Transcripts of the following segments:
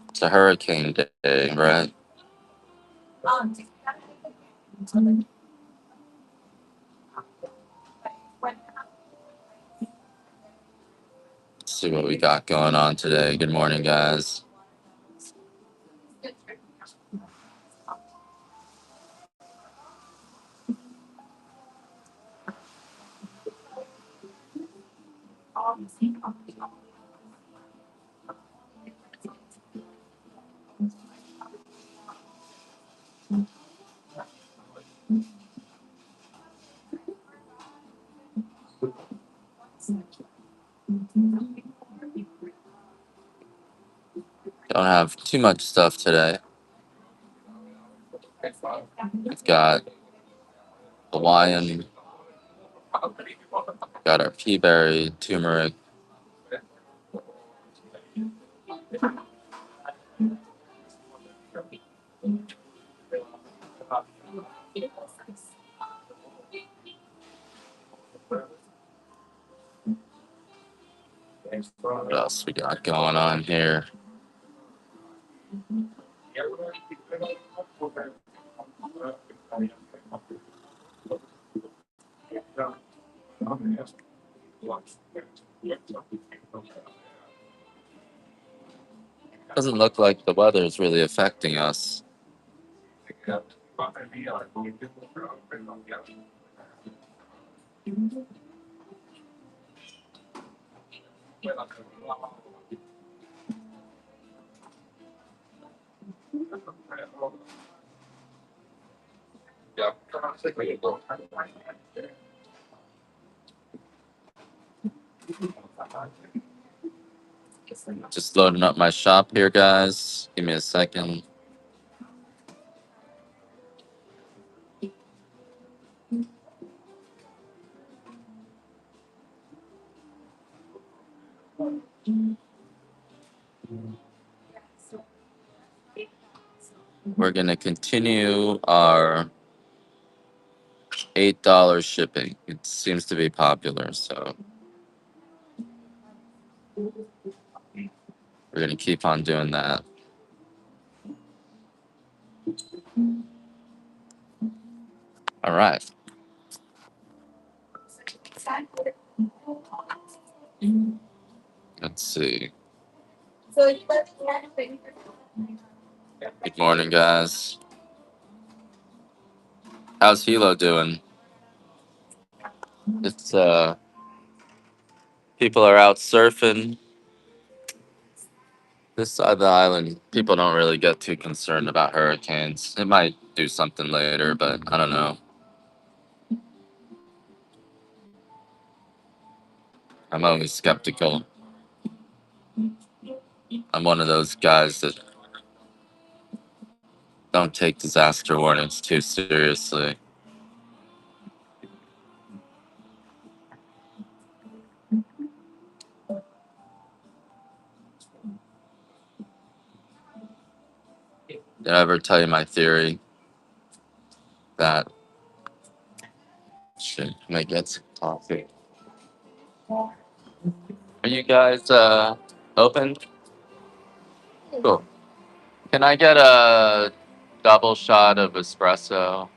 It's a hurricane day, right? Let's see what we got going on today. Good morning, guys. Don't have too much stuff today. We've got Hawaiian, got our pea berry, turmeric. What else we got going on here? Doesn't look like the weather is really affecting us. Just loading up my shop here, guys. Give me a second. We're going to continue our $8 shipping. It seems to be popular, so we're going to keep on doing that. All right. Let's see. Good morning, guys. How's Hilo doing? It's people are out surfing. This side of the island, people don't really get too concerned about hurricanes. It might do something later, but I don't know. I'm always skeptical. I'm one of those guys that don't take disaster warnings too seriously. Did I ever tell you my theory that shit, I might get some coffee? Are you guys open? Cool. Can I get a double shot of espresso?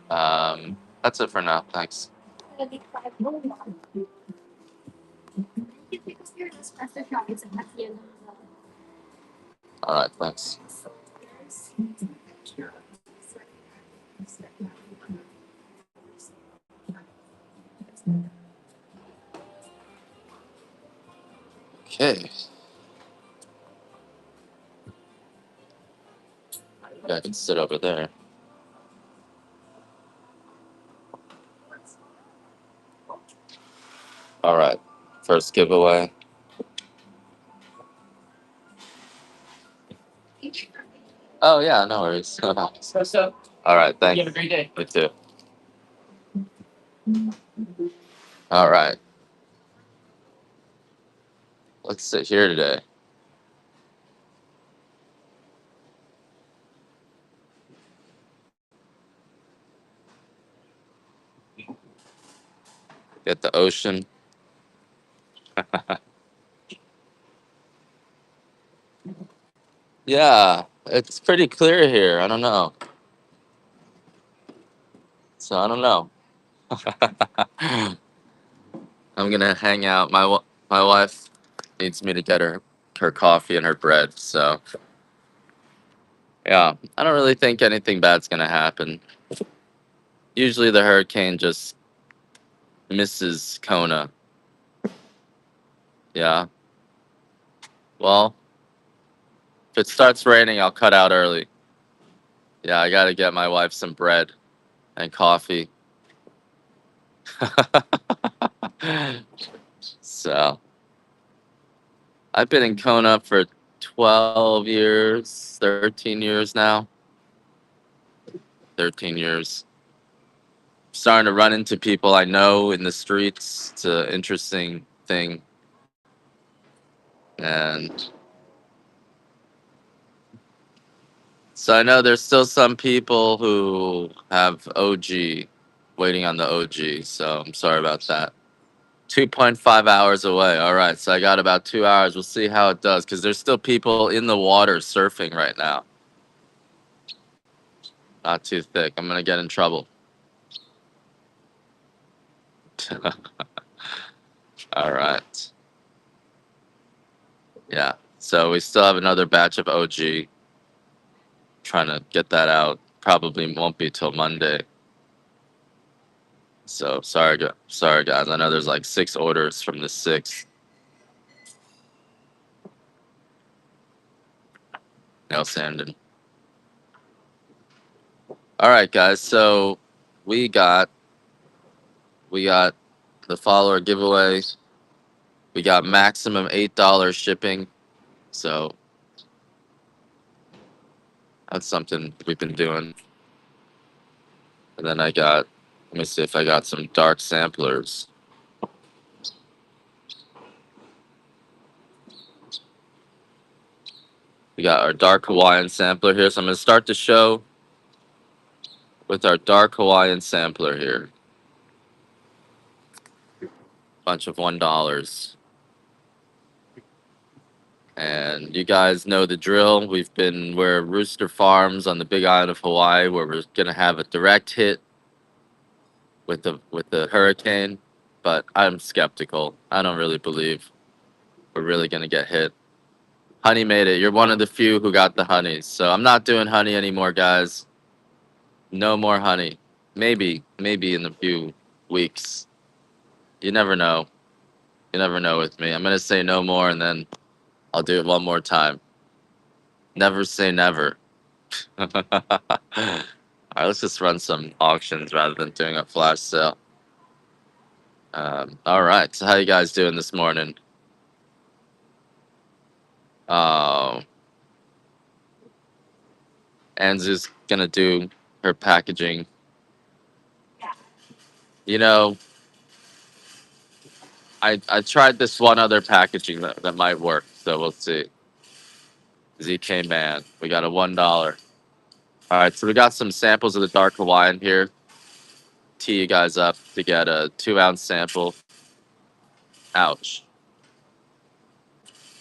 That's it for now. Thanks. All right, thanks. Okay. Yeah, I can sit over there. All right. First giveaway. Oh yeah, no worries. All right, thanks. You have a great day. You too. All right. Let's sit here today. Get the ocean. Yeah, it's pretty clear here. I don't know. So I don't know. I'm gonna hang out. My wife needs me to get her coffee and her bread. So yeah, I don't really think anything bad's gonna happen. Usually the hurricane just misses Kona. Yeah. Well, if it starts raining, I'll cut out early. Yeah, I gotta get my wife some bread and coffee. So I've been in Kona for 12 years, 13 years now. 13 years. Starting to run into people I know in the streets. It's an interesting thing. And so I know there's still some people who have OG waiting on the OG. So I'm sorry about that. 2.5 hours away. All right. So I got about 2 hours. We'll see how it does because there's still people in the water surfing right now. Not too thick. I'm going to get in trouble. All right. Yeah. So we still have another batch of OG. Trying to get that out. Probably won't be till Monday. So sorry, sorry guys. I know there's like 6 orders from the 6. Nail sanding. All right, guys. So we got we got the follower giveaway. We got maximum $8 shipping. So that's something we've been doing. And then I got. Let me see if I got some dark samplers. We got our dark Hawaiian sampler here. So I'm gonna start the show with our dark Hawaiian sampler here. Bunch of $1. And you guys know the drill. We're at Rooster Farms on the Big Island of Hawaii, where we're gonna have a direct hit with the hurricane. But I'm skeptical. I don't really believe we're really gonna get hit. Honey made it. You're one of the few who got the honeys. So I'm not doing honey anymore, guys. No more honey. Maybe in a few weeks. You never know. You never know with me. I'm gonna say no more, and then I'll do it one more time. Never say never. All right, let's just run some auctions rather than doing a flash sale. All right, so how you guys doing this morning? Uh, Anzu's gonna do her packaging. You know, I tried this one other packaging that might work, so we'll see. ZK Man, we got a $1. All right, so we got some samples of the dark Hawaiian here. Tee you guys up to get a 2-ounce sample. Ouch.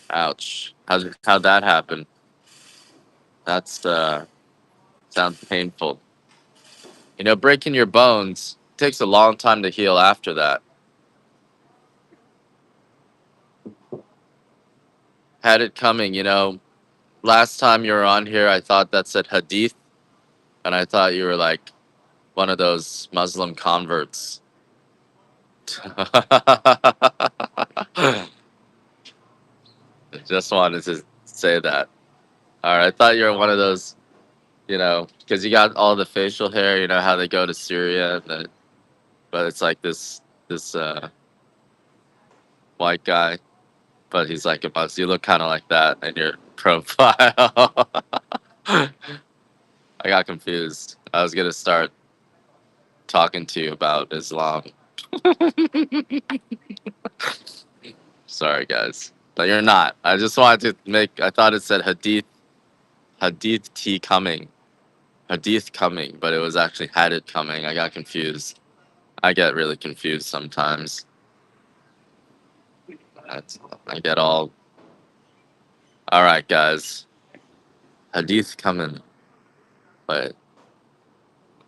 Ouch. How'd that happen? That's sounds painful. You know, breaking your bones takes a long time to heal after that. Had it coming, you know. Last time you were on here, I thought that said Hadith, and I thought you were like one of those Muslim converts. Just wanted to say that. All right, I thought you were one of those, you know, because you got all the facial hair. You know how they go to Syria, but it's like this white guy, but he's like a Muslim. You look kind of like that in your profile. I got confused. I was gonna start talking to you about Islam. Sorry, guys, but you're not. I just wanted to make. I thought it said Hadith tea coming, Hadith coming, but it was actually had it coming. I got confused. I get really confused sometimes. I get all. All right, guys. Hadith coming. But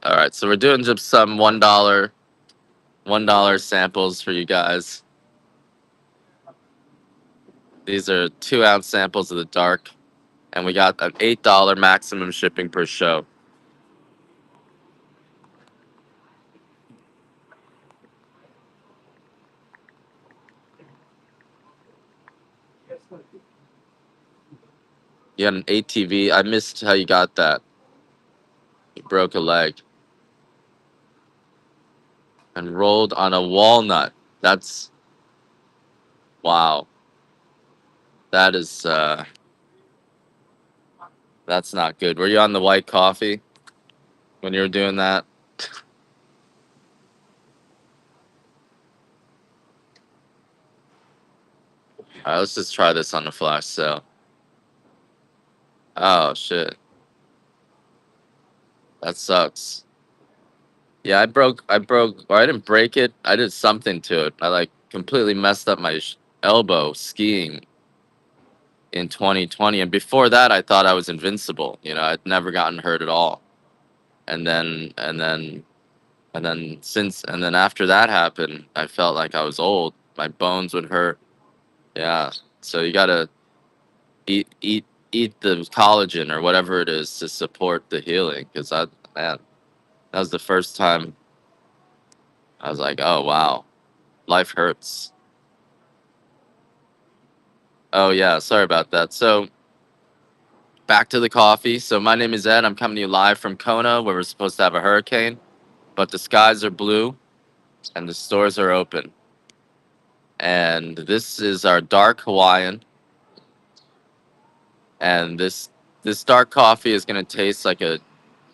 all right, so we're doing just some $1 samples for you guys. These are 2-ounce samples of the dark, and we got an $8 maximum shipping per show. You had an ATV. I missed how you got that. You broke a leg and rolled on a walnut. That's wow. That is that's not good. Were you on the white coffee when you were doing that? All right, let's just try this on the flash sale. Oh shit, that sucks. Yeah, or I didn't break it. I did something to it. I like completely messed up my elbow skiing in 2020, and before that, I thought I was invincible. I'd never gotten hurt at all, and then after that happened, I felt like I was old. My bones would hurt. Yeah, so you gotta eat eat eat the collagen or whatever it is to support the healing. Because man, that was the first time I was like, oh wow, life hurts. Oh yeah, sorry about that. So back to the coffee. So my name is Ed. I'm coming to you live from Kona, where we're supposed to have a hurricane, but the skies are blue and the stores are open. And this is our dark Hawaiian, and this dark coffee is gonna taste like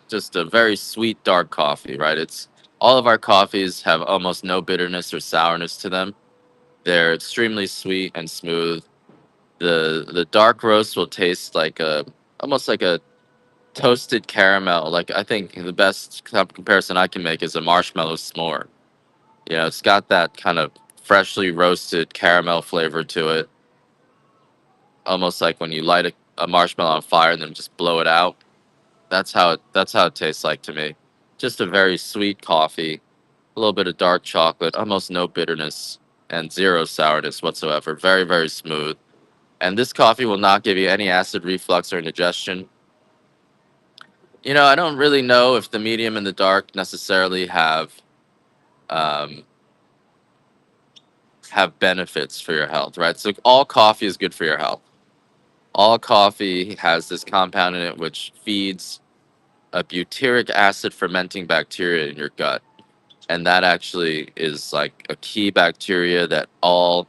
just a very sweet dark coffee, right? It's all of our coffees have almost no bitterness or sourness to them. They're extremely sweet and smooth. The dark roast will taste like a almost like a toasted caramel. Like I think the best comparison I can make is a marshmallow s'more. It's got that kind of freshly roasted caramel flavor to it, almost like when you light a marshmallow on fire and then just blow it out. That's how it tastes like to me. Just a very sweet coffee, a little bit of dark chocolate, almost no bitterness and zero sourness whatsoever. Very, very smooth. And this coffee will not give you any acid reflux or indigestion. I don't really know if the medium and the dark necessarily um, have benefits for your health, right? So all coffee is good for your health. All coffee has this compound in it which feeds a butyric acid fermenting bacteria in your gut, and that actually is like a key bacteria that all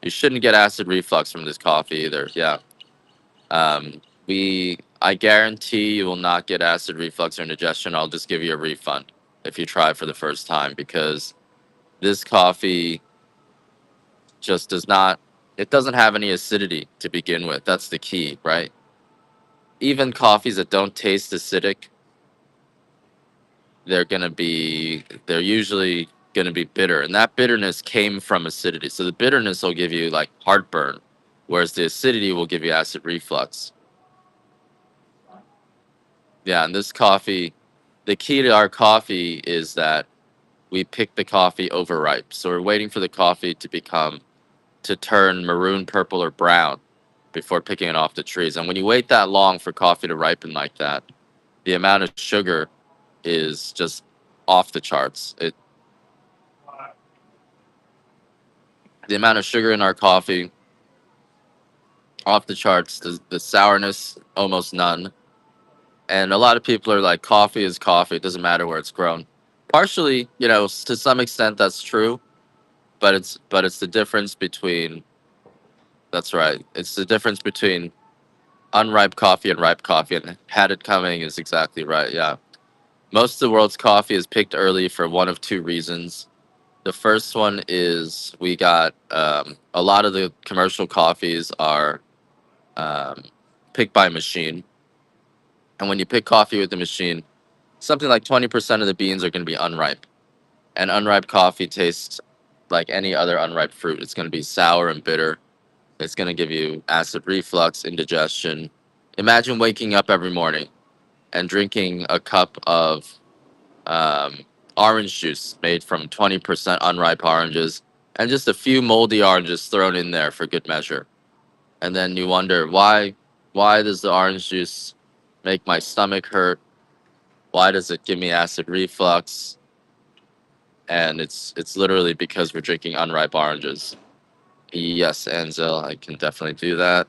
you shouldn't get acid reflux from this coffee either. Yeah. I guarantee you will not get acid reflux or indigestion. I'll just give you a refund if you try for the first time, because this coffee just does not, it doesn't have any acidity to begin with. That's the key, right? Even coffees that don't taste acidic, they're usually gonna be bitter. And that bitterness came from acidity. So the bitterness will give you like heartburn, whereas the acidity will give you acid reflux. Yeah, and this coffee, the key to our coffee is that we pick the coffee overripe. So we're waiting for the coffee to turn maroon, purple, or brown before picking it off the trees. And when you wait that long for coffee to ripen like that, the amount of sugar is just off the charts. The amount of sugar in our coffee, off the charts. The sourness, almost none. And a lot of people are like, coffee is coffee. It doesn't matter where it's grown. Partially, to some extent, that's true. But it's the difference between. That's right. It's the difference between unripe coffee and ripe coffee. And had it coming is exactly right. Yeah. Most of the world's coffee is picked early for one of two reasons. The first one is we got a lot of the commercial coffees are um, picked by machine. And when you pick coffee with the machine, something like 20% of the beans are going to be unripe. And unripe coffee tastes like any other unripe fruit. It's going to be sour and bitter. It's going to give you acid reflux, indigestion. Imagine waking up every morning and drinking a cup of um, orange juice made from 20% unripe oranges and just a few moldy oranges thrown in there for good measure. And then you wonder why does the orange juice make my stomach hurt? Why does it give me acid reflux? And it's literally because we're drinking unripe oranges. Yes, Anzel, I can definitely do that.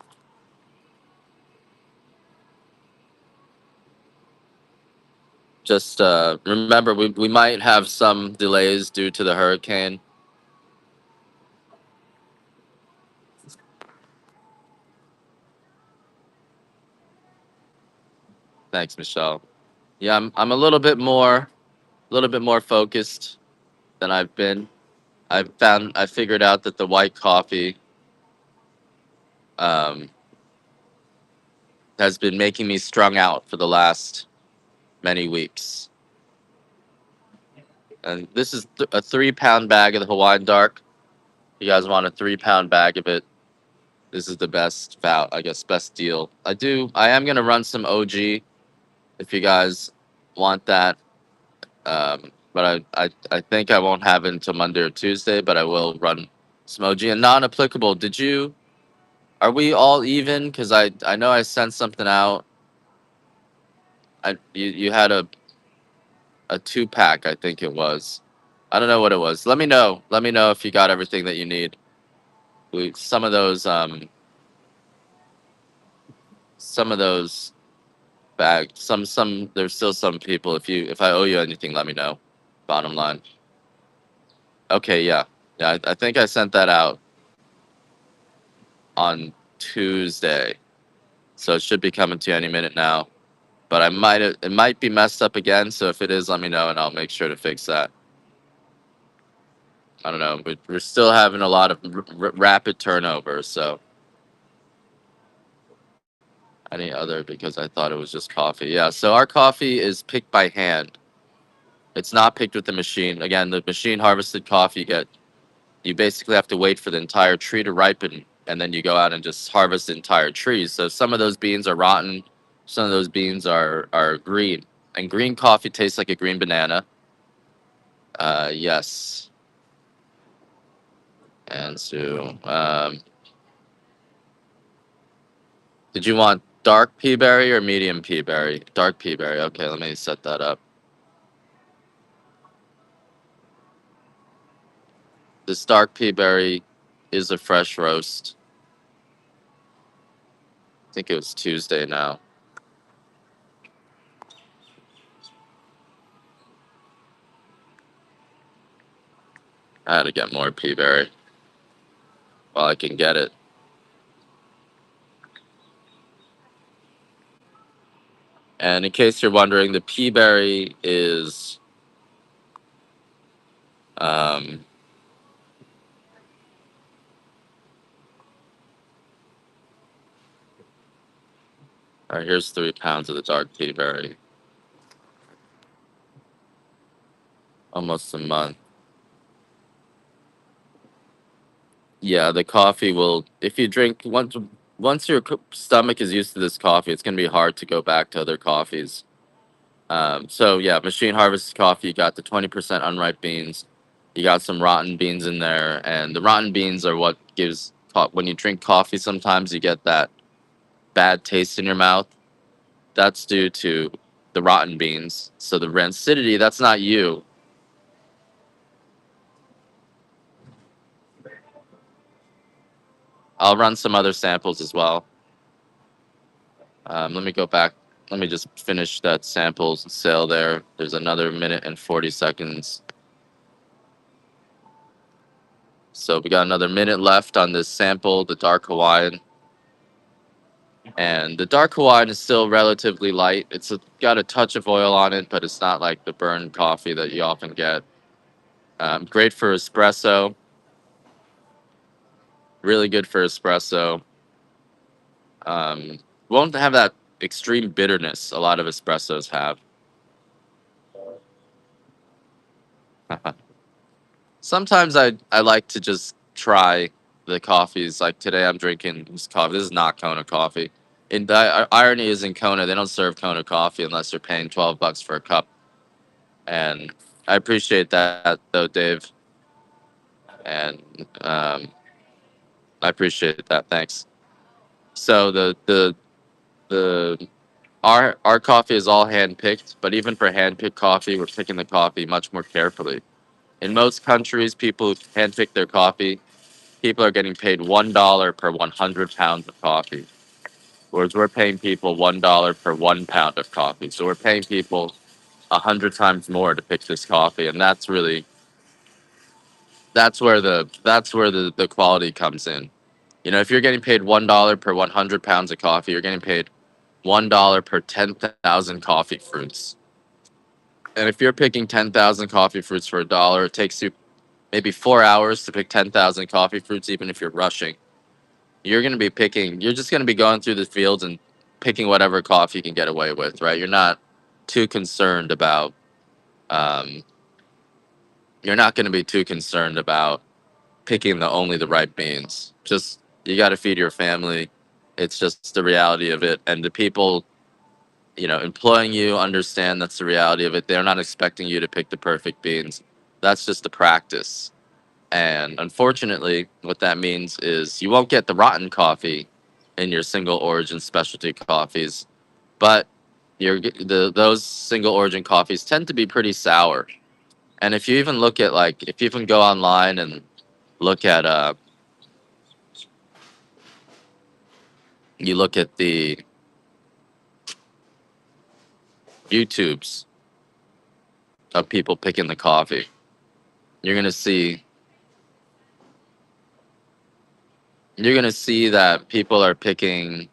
Just remember, we might have some delays due to the hurricane. Thanks, Michelle. Yeah, I'm a little bit more focused than I've been. I figured out that the white coffee um, has been making me strung out for the last many weeks. And this is a 3 pound bag of the Hawaiian Dark. You guys want a 3 pound bag of it? This is the best I guess best deal. I am gonna run some OG if you guys want that. But I think I won't have it until Monday or Tuesday, but I will run some OG and non-applicable. Are we all even? Because I know I sent something out. You had a 2 pack, I think it was. I don't know what it was. Let me know. Let me know if you got everything that you need. Some of those bags. Some there's still some people. If I owe you anything, let me know. Bottom line. Okay, yeah, yeah. I think I sent that out on Tuesday, so it should be coming to you any minute now. But it might be messed up again. So if it is, let me know and I'll make sure to fix that. I don't know, but we're still having a lot of rapid turnover. So any other because I thought it was just coffee. Yeah. So our coffee is picked by hand. It's not picked with the machine. Again, the machine harvested coffee you basically have to wait for the entire tree to ripen and then you go out and just harvest the entire tree. So some of those beans are rotten, some of those beans are green. And green coffee tastes like a green banana. Yes. And so did you want dark pea berry or medium pea berry? Dark pea berry. Okay, let me set that up. This dark pea berry is a fresh roast. I think it was Tuesday now. I had to get more pea berry while I can get it. And in case you're wondering, the pea berry is um, all right, here's 3 pounds of the dark pea berry. Almost a month. Yeah, the coffee will. If you drink once your stomach is used to this coffee, it's gonna be hard to go back to other coffees. So yeah, machine harvested coffee. You got the 20% unripe beans. You got some rotten beans in there, and the rotten beans are what gives. When you drink coffee, sometimes you get that bad taste in your mouth. That's due to the rotten beans. So the rancidity, that's not you. I'll run some other samples as well. Let me go back. Let me just finish that samples sale there. There's another minute and 40 seconds. So we got another minute left on this sample, the dark Hawaiian. And the dark Hawaiian is still relatively light. Got a touch of oil on it, but it's not like the burned coffee that you often get. Great for espresso. Really good for espresso. Um, won't have that extreme bitterness a lot of espressos have. Sometimes I like to just try the coffees. Like today, I'm drinking this coffee. This is not Kona coffee. And the irony is in Kona, they don't serve Kona coffee unless you're paying $12 for a cup. And I appreciate that though, Dave. And I appreciate that. Thanks. So the our coffee is all hand picked, but even for hand picked coffee, we're picking the coffee much more carefully. In most countries, people who hand pick their coffee, people are getting paid $1 per 100 pounds of coffee, whereas we're paying people $1 per 1 pound of coffee. So we're paying people 100 times more to pick this coffee, and that's where the quality comes in. You know, if you're getting paid $1 per 100 pounds of coffee, you're getting paid $1 per 10,000 coffee fruits. And if you're picking 10,000 coffee fruits for $1, it takes you maybe 4 hours to pick 10,000 coffee fruits, even if you're rushing. You're just going to be going through the fields and picking whatever coffee you can get away with, right? You're not too concerned about, um, you're not going to be too concerned about picking only the right beans. Just, you got to feed your family. It's just the reality of it. And the people, employing you understand that's the reality of it. They're not expecting you to pick the perfect beans. That's just the practice. And unfortunately, what that means is you won't get the rotten coffee in your single origin specialty coffees, but those single origin coffees tend to be pretty sour. And if you even look at if you even go online and look at you look at the YouTubes of people picking the coffee, you're gonna see you're gonna see that people are picking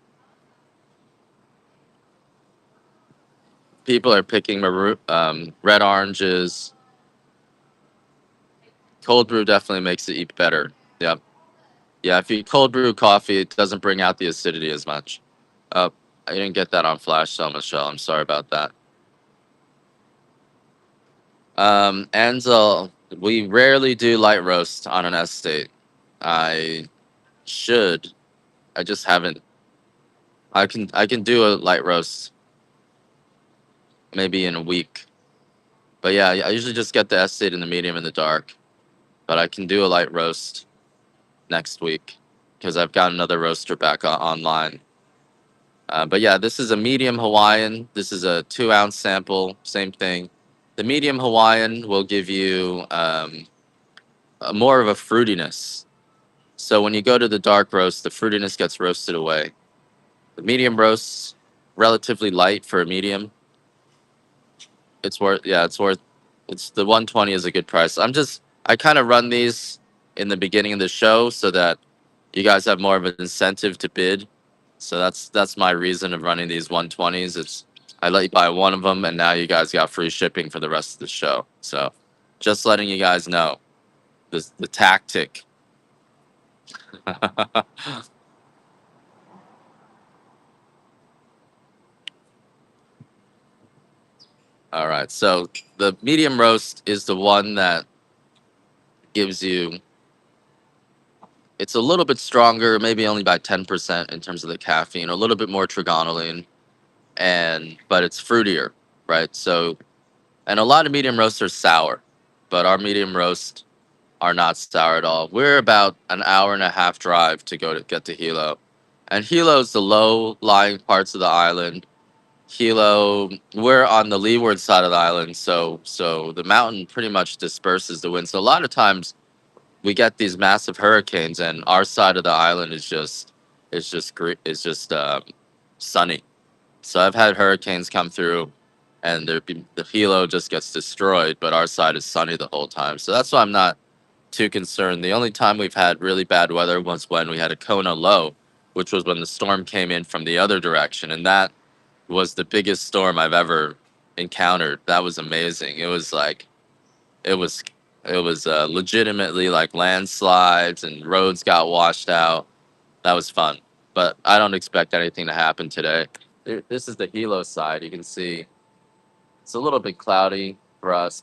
red oranges. Cold brew definitely makes it eat better. Yep. Yeah, if you cold brew coffee, it doesn't bring out the acidity as much. Oh, I didn't get that on flash, so Michelle. I'm sorry about that. Ansel, we rarely do light roast on an estate. I should. I just haven't. I can do a light roast maybe in a week. But yeah, I usually just get the estate in the medium and the dark. But I can do a light roast next week because I've got another roaster back online. But yeah, this is a medium Hawaiian. This is a 2 ounce sample. Same thing. The medium Hawaiian will give you more of a fruitiness. So when you go to the dark roast, the fruitiness gets roasted away. The medium roast's relatively light for a medium. It's the 120 is a good price. I kind of run these in the beginning of the show so that you guys have more of an incentive to bid. So that's my reason of running these 120s. It's I let you buy one of them, and now you guys got free shipping for the rest of the show. So just letting you guys know the tactic. All right. So the medium roast is the one that gives you. It's a little bit stronger, maybe only by 10% in terms of the caffeine, a little bit more trigonylene, but it's fruitier, right? So, and a lot of medium roasts are sour, but our medium roast are not sour at all. We're about an hour and a half drive to go to get to Hilo, and Hilo's the low-lying parts of the island. Hilo, we're on the leeward side of the island, so the mountain pretty much disperses the wind. So a lot of times we get these massive hurricanes, and our side of the island is just sunny. So I've had hurricanes come through, and the Hilo just gets destroyed, but our side is sunny the whole time. So that's why I'm not too concerned. The only time we've had really bad weather was when we had a Kona low, which was when the storm came in from the other direction, and that was the biggest storm I've ever encountered. That was amazing. It was it was legitimately like landslides and roads got washed out. That was fun, but I don't expect anything to happen today. This is the Hilo side. You can see it's a little bit cloudy for us,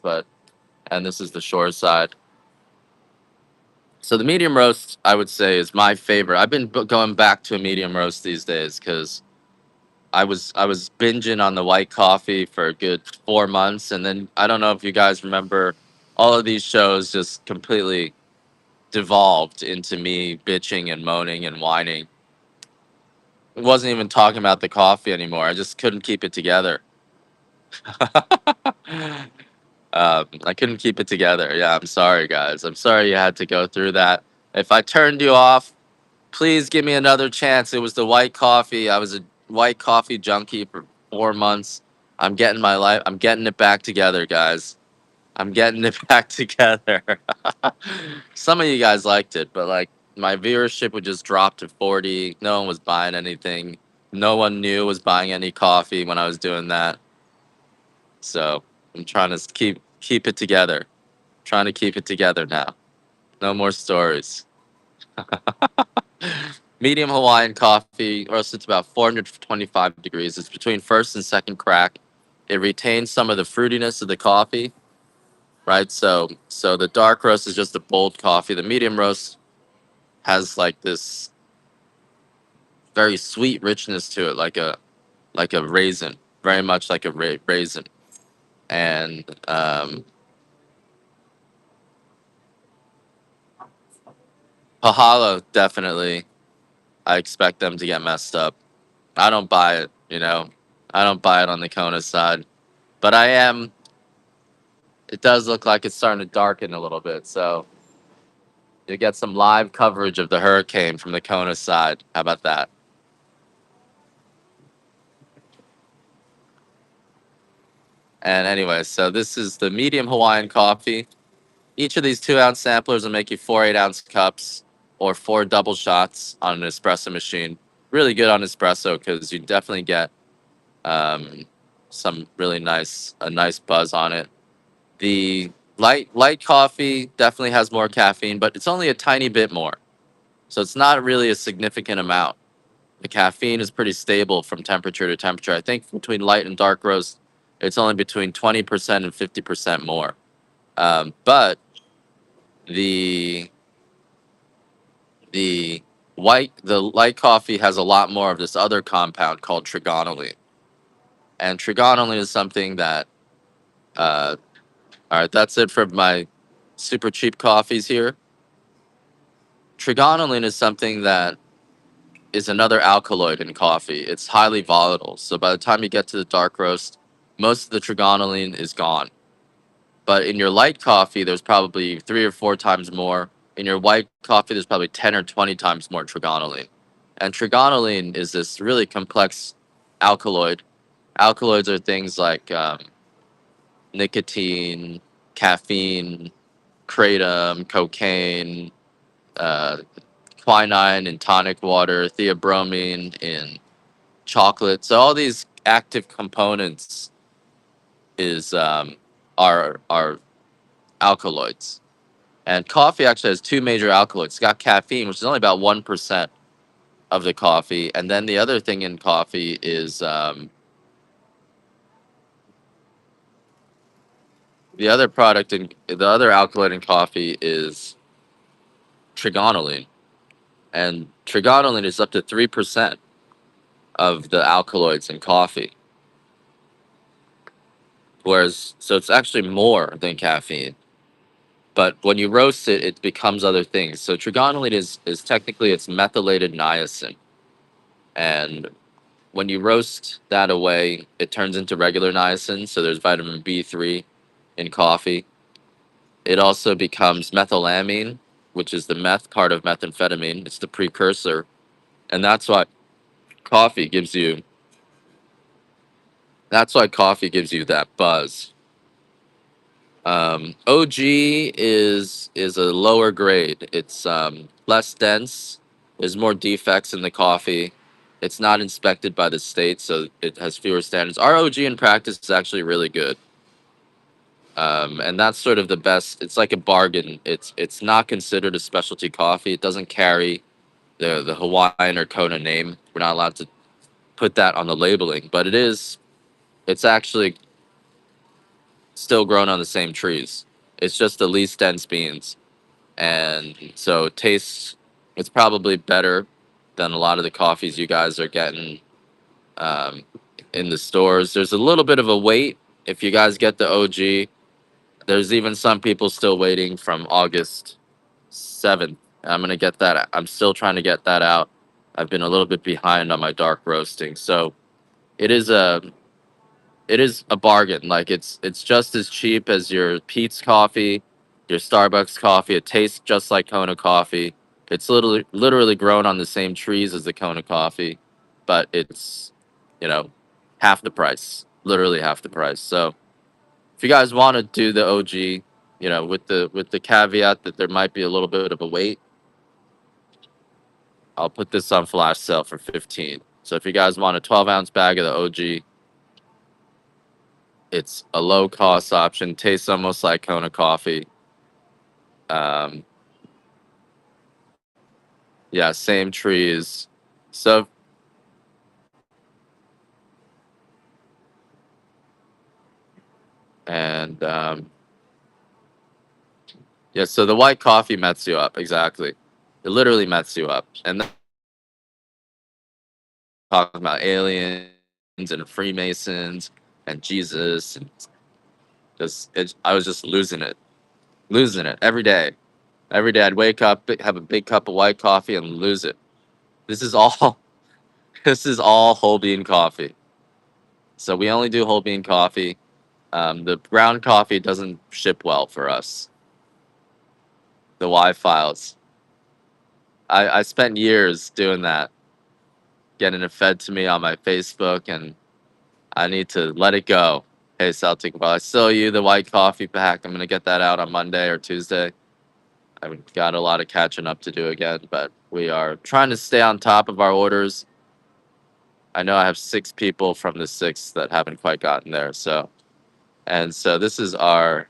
and this is the shore side. So the medium roast, I would say, is my favorite. I've been going back to a medium roast these days because I was binging on the white coffee for a good 4 months, and then I don't know if you guys remember, all of these shows just completely devolved into me bitching and moaning and whining. It wasn't even talking about the coffee anymore. I just couldn't keep it together. I couldn't keep it together. Yeah, I'm sorry, guys. I'm sorry you had to go through that. If I turned you off, please give me another chance. It was the white coffee. I was a white coffee junkie for 4 months. I'm getting my life. I'm getting it back together, guys. I'm getting it back together. Some of you guys liked it, but like my viewership would just drop to 40. No one was buying anything. No one knew was buying any coffee when I was doing that. So I'm trying to keep it together. Trying to keep it together now. No more stories. Medium Hawaiian coffee roasted to about 425 degrees. It's between first and second crack. It retains some of the fruitiness of the coffee, right? So the dark roast is just a bold coffee. The medium roast has like this very sweet richness to it, like a raisin, very much like a raisin. And Pahala, definitely, I expect them to get messed up. I don't buy it, you know. I don't buy it on the Kona side, but I am. It does look like it's starting to darken a little bit, so you get some live coverage of the hurricane from the Kona side. How about that? And anyway, so this is the medium Hawaiian coffee. Each of these 2 ounce samplers will make you 4 8-ounce cups or 4 double shots on an espresso machine. Really good on espresso because you definitely get um, some really nice buzz on it. The light coffee definitely has more caffeine, but it's only a tiny bit more, so it's not really a significant amount. The caffeine is pretty stable from temperature to temperature. I think between light and dark roast, it's only between 20% and 50% more. But the the the light coffee has a lot more of this other compound called trigonylene, and trigonylene is something that. All right, that's it for my super cheap coffees here. Trigonylene is something that is another alkaloid in coffee. It's highly volatile, so by the time you get to the dark roast, most of the trigonylene is gone. But in your light coffee, there's probably 3 or 4 times more. In your white coffee, there's probably 10 or 20 times more trigonylene. And trigonylene is this really complex alkaloid. Alkaloids are things like nicotine, caffeine, kratom, cocaine, uh, quinine in tonic water, theobromine in chocolate. So all these active components is are alkaloids. And coffee actually has two major alkaloids. It's got caffeine, which is only about 1% of the coffee, and then the other thing in coffee is the other alkaloid in coffee is trigonylene, and trigonylene is up to 3% of the alkaloids in coffee. Whereas, so it's actually more than caffeine. But when you roast it, it becomes other things. So trigonylate is technically it's methylated niacin, and when you roast that away, it turns into regular niacin. So there's vitamin B3 in coffee. It also becomes methylamine, which is the meth part of methamphetamine. It's the precursor, and coffee gives you that's why coffee gives you that buzz. OG is a lower grade. It's less dense. There's more defects in the coffee. It's not inspected by the state, so it has fewer standards. Our OG in practice is actually really good, and that's sort of the best. It's like a bargain. It's not considered a specialty coffee. It doesn't carry the Hawaiian or Kona name. We're not allowed to put that on the labeling, but it is. It's actually still grown on the same trees. It's just the least dense beans. and so it tastes. It's probably better than a lot of the coffees you guys are getting um, in the stores. There's a little bit of a wait if you guys get the OG. There's even some people still waiting from August 7th. I'm gonna get that. I'm still trying to get that out. I've been a little bit behind on my dark roasting, so it is a it is a bargain. Like it's just as cheap as your Pete's coffee, your Starbucks coffee. It tastes just like Kona coffee. It's literally grown on the same trees as the Kona coffee, but it's you know half the price. Literally half the price. So if you guys want to do the OG, with the caveat that there might be a little bit of a wait, I'll put this on flash sale for 15. So if you guys want a 12-ounce bag of the OG, it's a low cost option. Tastes almost like Kona coffee. Um, yeah, same trees. So and yeah, so the white coffee mets you up exactly. It literally mets you up. And then talking about aliens and Freemasons and Jesus and I was just losing it every day. Every day I'd wake up, have a big cup of white coffee, and lose it. This is all. This is all whole bean coffee. So we only do whole bean coffee. The brown coffee doesn't ship well for us. The Y files. I spent years doing that, getting it fed to me on my Facebook, and I need to let it go. Hey Celtic, while I sell you the white coffee pack, I'm gonna get that out on Monday or Tuesday. I've got a lot of catching up to do again, but we are trying to stay on top of our orders. I know I have 6 people from the 6 that haven't quite gotten there. So this is our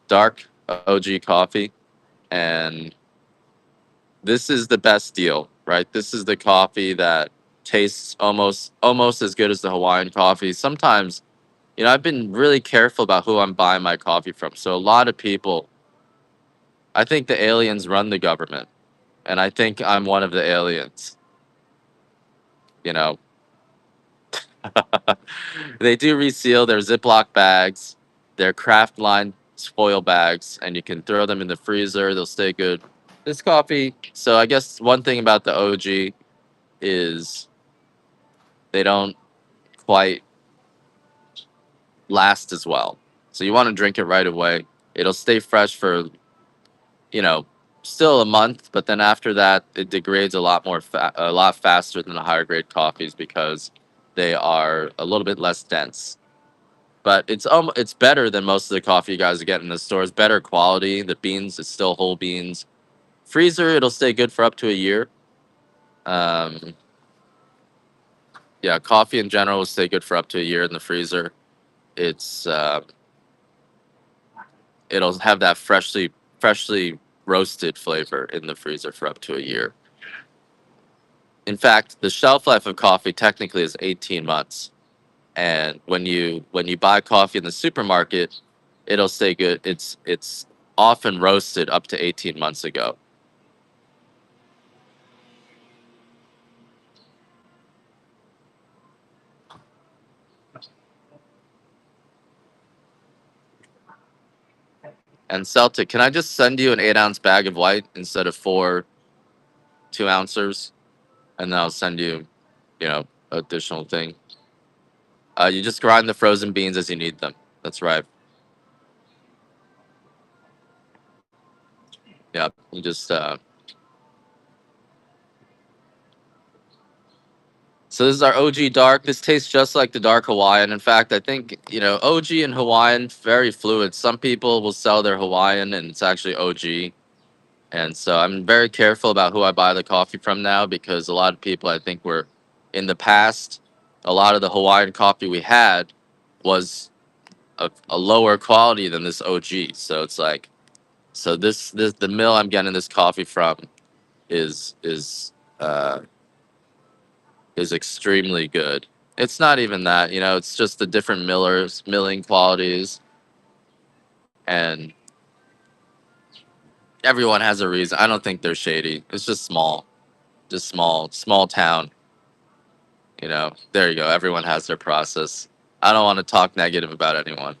dark OG coffee, and this is the best deal, right? This is the coffee that tastes almost as good as the Hawaiian coffee. Sometimes, I've been really careful about who I'm buying my coffee from. So a lot of people, I think the aliens run the government, and I think I'm one of the aliens. You know, they do reseal their Ziploc bags, their craft line foil bags, and you can throw them in the freezer. They'll stay good. This coffee, so I guess one thing about the OG is they don't quite last as well. So you want to drink it right away. It'll stay fresh for, you know, still a month, but then after that, it degrades a lot faster than the higher grade coffees because they are a little bit less dense. But it's better than most of the coffee you guys are getting in the stores. Better quality. The beans, it's still whole beans. Freezer, it'll stay good for up to a year. Um, yeah, coffee in general will stay good for up to a year in the freezer. It's it'll have that freshly roasted flavor in the freezer for up to a year. In fact, the shelf life of coffee technically is 18 months. And when you buy coffee in the supermarket, it'll stay good. It's often roasted up to 18 months ago. And Celtic, can I just send you an 8-ounce bag of white instead of 4 2-ouncers? And then I'll send you, additional thing. You just grind the frozen beans as you need them. That's right. Yeah. You just So this is our OG dark. This tastes just like the dark Hawaiian. In fact, I think, OG and Hawaiian very fluid. Some people will sell their Hawaiian and it's actually OG. And so I'm very careful about who I buy the coffee from now because a lot of people I think were in the past, a lot of the Hawaiian coffee we had was a lower quality than this OG. So it's like this the mill I'm getting this coffee from is is uh is extremely good. It's not even that, it's just the different milling qualities and everyone has a reason. I don't think they're shady. It's just small town. You know, there you go. Everyone has their process. I don't want to talk negative about anyone.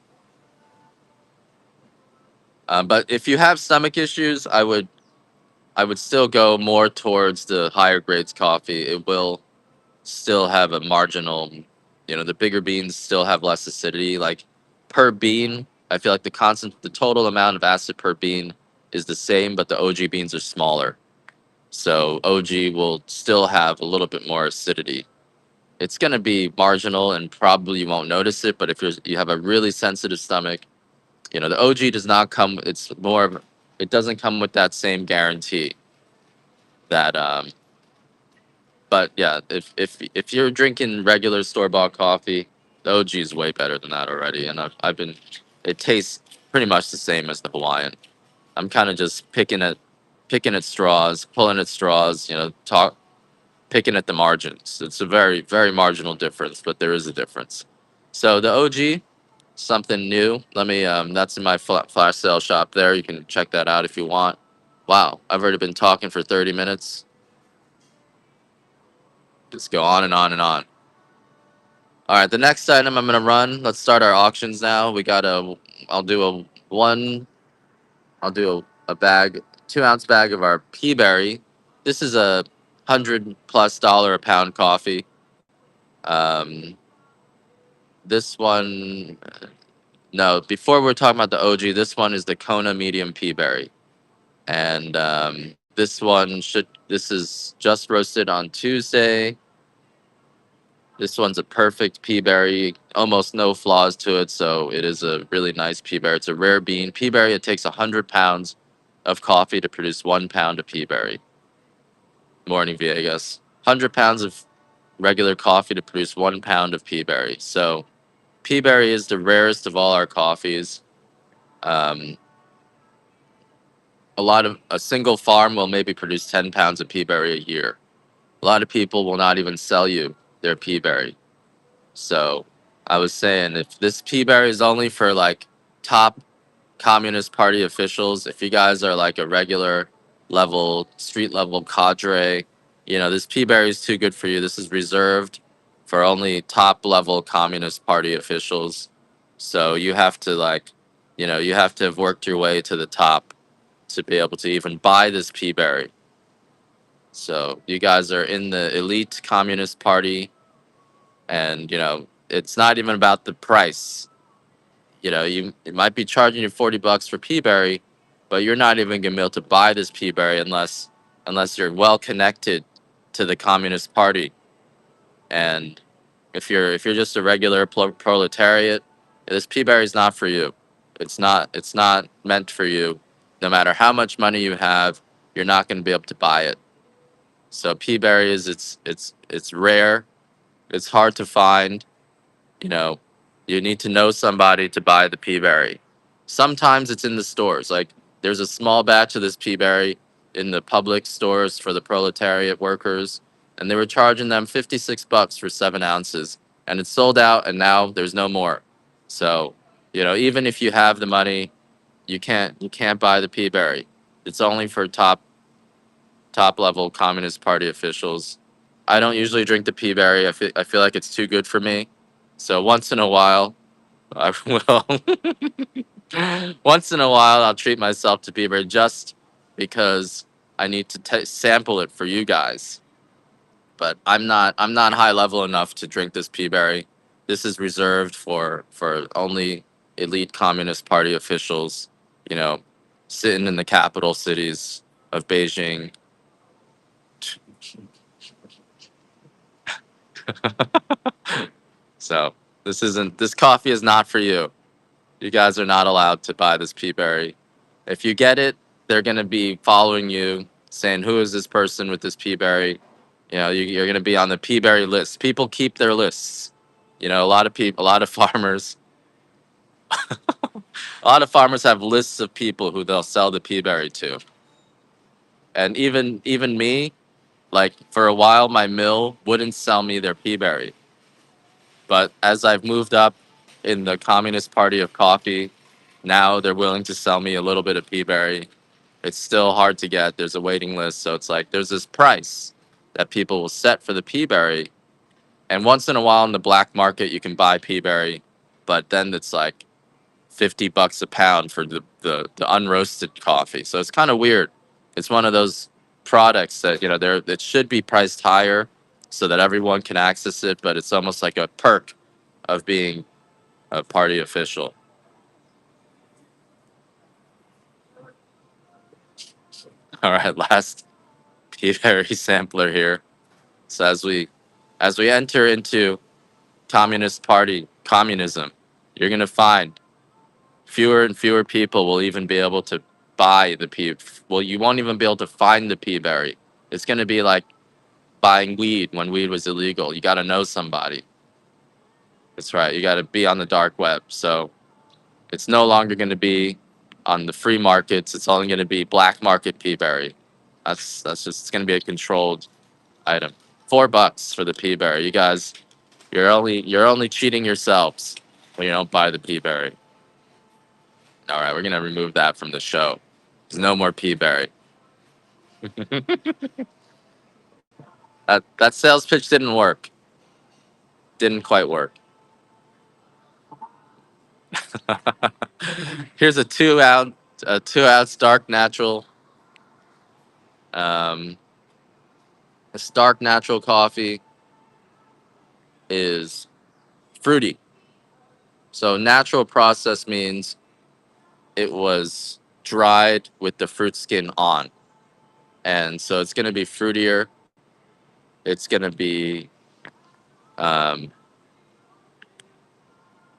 But if you have stomach issues, I would still go more towards the higher grades coffee. It will still have a marginal, the bigger beans still have less acidity. Like per bean, I feel like the total amount of acid per bean is the same, but the OG beans are smaller. So OG will still have a little bit more acidity. It's going to be marginal and probably you won't notice it, but if you have a really sensitive stomach, the OG does not come, it's more of, it doesn't come with that same guarantee that but yeah, if you're drinking regular store bought coffee, the OG is way better than that already. And I've been, it tastes pretty much the same as the Hawaiian. I'm kind of just picking at straws, pulling at straws. Picking at the margins. It's a very very marginal difference, but there is a difference. So the OG, something new. Let me. That's in my flash sale shop. There, you can check that out if you want. Wow, I've already been talking for 30 minutes. Just go on and on and on. All right, the next item I'm gonna run. Let's start our auctions now. We got a. I'll do a one. I'll do a bag, 2 ounce bag of our pea berry. This is a $100+ a pound coffee. Um, this one, no. Before we're talking about the OG, this one is the Kona medium pea berry, and This is just roasted on Tuesday. This one's a perfect pea berry, almost no flaws to it, so it is a really nice pea berry. It's a rare bean. Pea berry, it takes 100 pounds of coffee to produce 1 pound of pea berry. Morning Viegas. 100 pounds of regular coffee to produce 1 pound of pea berry. So pea berry is the rarest of all our coffees. Um, a single farm will maybe produce 10 pounds of pea berry a year. A lot of people will not even sell you their pea berry. So I was saying, if this pea berry is only for like top Communist Party officials, if you guys are like a regular level, street level cadre, this pea berry is too good for you. This is reserved for only top level Communist Party officials. So you have to you have to have worked your way to the top to be able to even buy this pea berry. So you guys are in the elite Communist Party, and it's not even about the price. It might be charging you $40 for pea berry, but you're not even gonna be able to buy this pea berry unless you're well connected to the Communist Party. And if you're just a regular proletariat, this pea berry is not for you. It's not meant for you. No matter how much money you have, you're not going to be able to buy it. So pea berry it's rare. It's hard to find. You know, you need to know somebody to buy the pea berry. Sometimes it's in the stores. Like there's a small batch of this pea berry in the public stores for the proletariat workers, and they were charging them $56 for 7 ounces, and it's sold out, and now there's no more. So, even if you have the money, you can't buy the pea berry. It's only for top level Communist Party officials. I don't usually drink the pea berry. I feel like it's too good for me. So once in a while, I will. Once in a while, I'll treat myself to pea berry just because I need to sample it for you guys. But I'm not high level enough to drink this pea berry. This is reserved for only elite Communist Party officials. You know, sitting in the capital cities of Beijing. So this coffee is not for you. You guys are not allowed to buy this pea berry. If you get it, they're gonna be following you, saying, "Who is this person with this pea berry?" You're gonna be on the pea berry list. People keep their lists. A lot of people, a lot of farmers, a lot of farmers have lists of people who they'll sell the pea berry to. And even me, like for a while, my mill wouldn't sell me their pea berry. But as I've moved up in the Communist Party of coffee, now they're willing to sell me a little bit of pea berry. it's still hard to get. There's a waiting list, so it's like there's this price that people will set for the peaberry, and once in a while in the black market you can buy peaberry, but then it's like $50 a pound for the unroasted coffee. So it's kind of weird. It's one of those products that there it should be priced higher so that everyone can access it, but it's almost like a perk of being a party official. All right, last peaberry sampler here. So as we enter into communist party communism, you're gonna find fewer and fewer people will even be able to buy the pea. Well, you won't even be able to find the peaberry. It's gonna be like buying weed when weed was illegal. You got to know somebody. That's right. You got to be on the dark web. So it's no longer going to be on the free markets. It's only going to be black market peaberry. That's just it's going to be a controlled item. $4 for the peaberry. You guys, you're only cheating yourselves when you don't buy the peaberry. All right, we're gonna remove that from the show. There's no more peaberry. That sales pitch didn't work. Didn't quite work. Here's a 2 ounce dark natural. Um, this dark natural coffee is fruity. So natural process means it was dried with the fruit skin on, and so it's gonna be fruitier. It's gonna be um,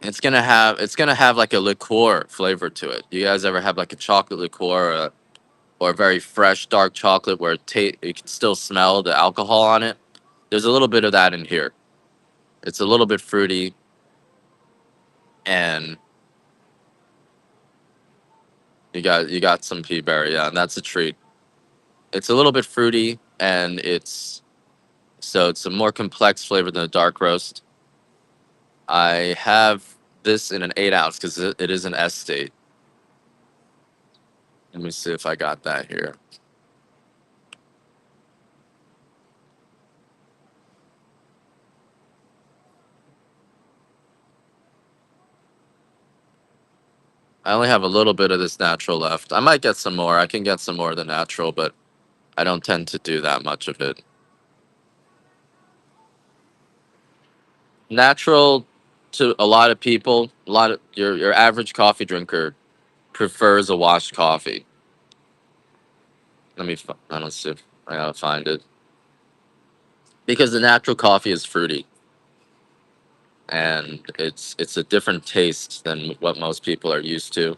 it's gonna have like a liqueur flavor to it. You guys ever have like a chocolate liqueur or a very fresh dark chocolate where you can still smell the alcohol on it? There's a little bit of that in here. It's a little bit fruity, and you got some peaberry, yeah, and that's a treat. It's a little bit fruity, and it's a more complex flavor than a dark roast. I have this in an 8 ounce because it is an estate. Let me see if I got that here. I only have a little bit of this natural left. I might get some more. I can get some more of the natural, but I don't tend to do that much of it. Natural, to a lot of people, a lot of your average coffee drinker prefers a washed coffee. I don't see if I gotta find it because the natural coffee is fruity and it's a different taste than what most people are used to.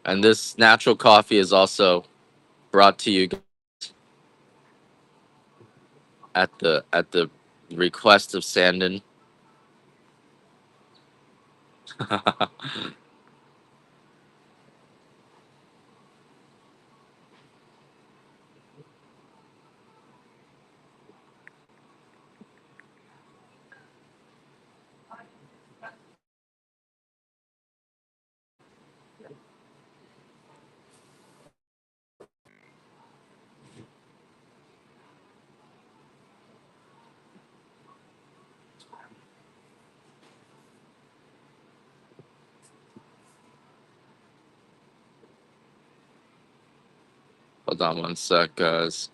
And this natural coffee is also brought to you at the request of Sandon. Hold on one sec, guys.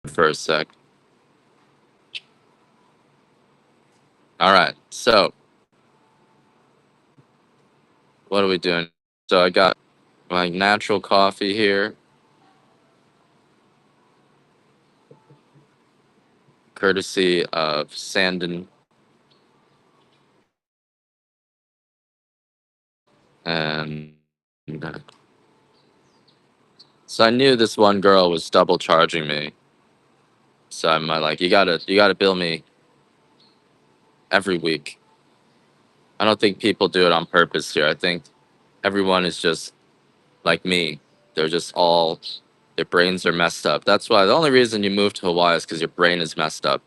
for a sec. All right. So what are we doing? So I got my natural coffee here, courtesy of Sandon. And so I knew this one girl was double charging me. So I'm like, you gotta bill me every week. I don't think people do it on purpose here. I think everyone is just like me. They're just all their brains are messed up. That's why the only reason you move to Hawaii is because your brain is messed up.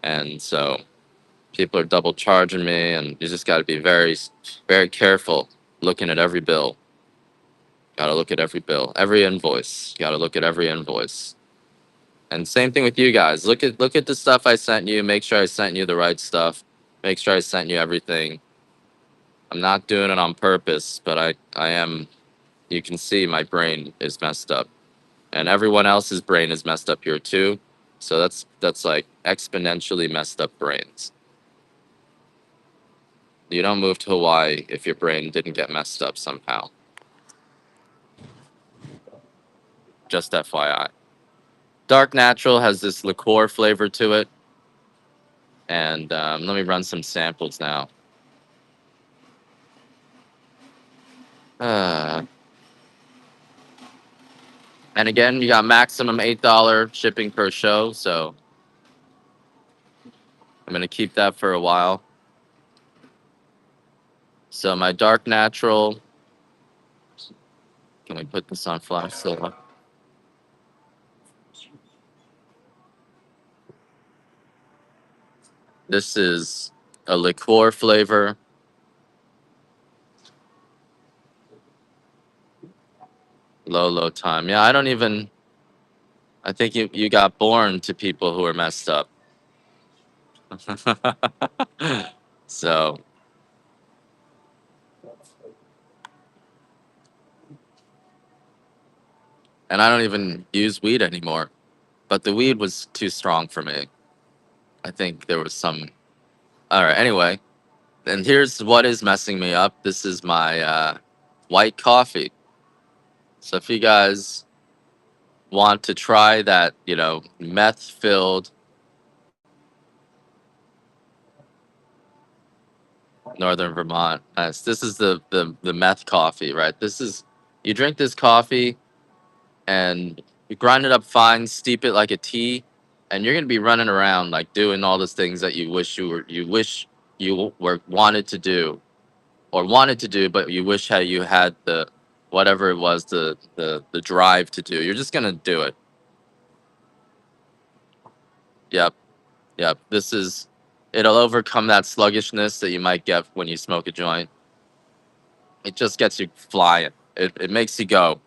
And so people are double charging me, and you just got to be very careful looking at every bill. Got to look at every bill, every invoice. Got to look at every invoice. And same thing with you guys. Look at the stuff I sent you. Make sure I sent you the right stuff. Make sure I sent you everything. I'm not doing it on purpose, but I am. You can see my brain is messed up, and everyone else's brain is messed up here too. So that's like exponentially messed up brains. You don't move to Hawaii if your brain didn't get messed up somehow. Just FYI. Dark Natural has this liqueur flavor to it, and let me run some samples now. Uh, and again, you got maximum $8 shipping per show, so I'm gonna keep that for a while. So my Dark Natural. Can we put this on flash sale? This is a liqueur flavor. Low time. Yeah, I don't even. I think you got born to people who are messed up. So, and I don't even use weed anymore. But the weed was too strong for me. I think there was some. All right. Anyway, and here's what is messing me up. This is my white coffee. So if you guys want to try that, meth filled Northern Vermont. Nice. This is the meth coffee, right? This is you drink this coffee and you grind it up fine, steep it like a tea, and you're gonna be running around like doing all those things that you wish you were wanted to do or wanted to do, but you wish how you had the whatever it was the drive to do. You're just gonna do it. Yep, yep. It'll overcome that sluggishness that you might get when you smoke a joint. It just gets you flying. It makes you go.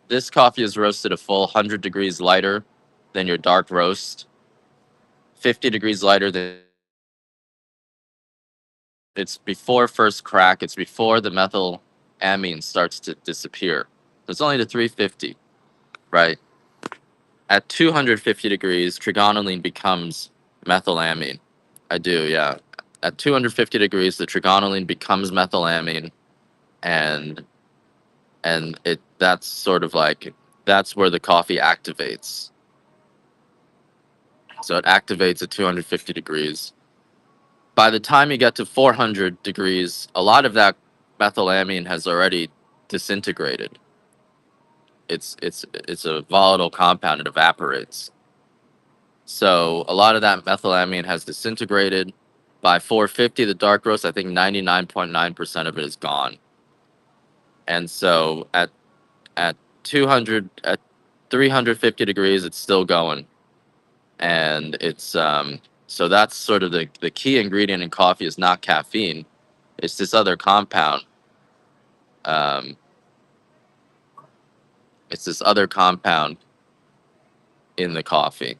This coffee is roasted a full 100 degrees lighter than your dark roast, 50 degrees lighter than it's before first crack. It's before the methyl amine starts to disappear. So it's only the 350, right? At 250 degrees, trigonylene becomes methylamine. I do, yeah. At 250 degrees, the trigonylene becomes methylamine, and that's sort of like that's where the coffee activates. So it activates at 250 degrees. By the time you get to 400 degrees, a lot of that methylamine has already disintegrated. It's a volatile compound. It evaporates. So a lot of that methylamine has disintegrated. By 450, the dark roast, I think 99.9% of it is gone. And so at 200 at 350 degrees, it's still going. And it's so that's sort of the key ingredient in coffee is not caffeine. It's this other compound. Um, it's this other compound in the coffee.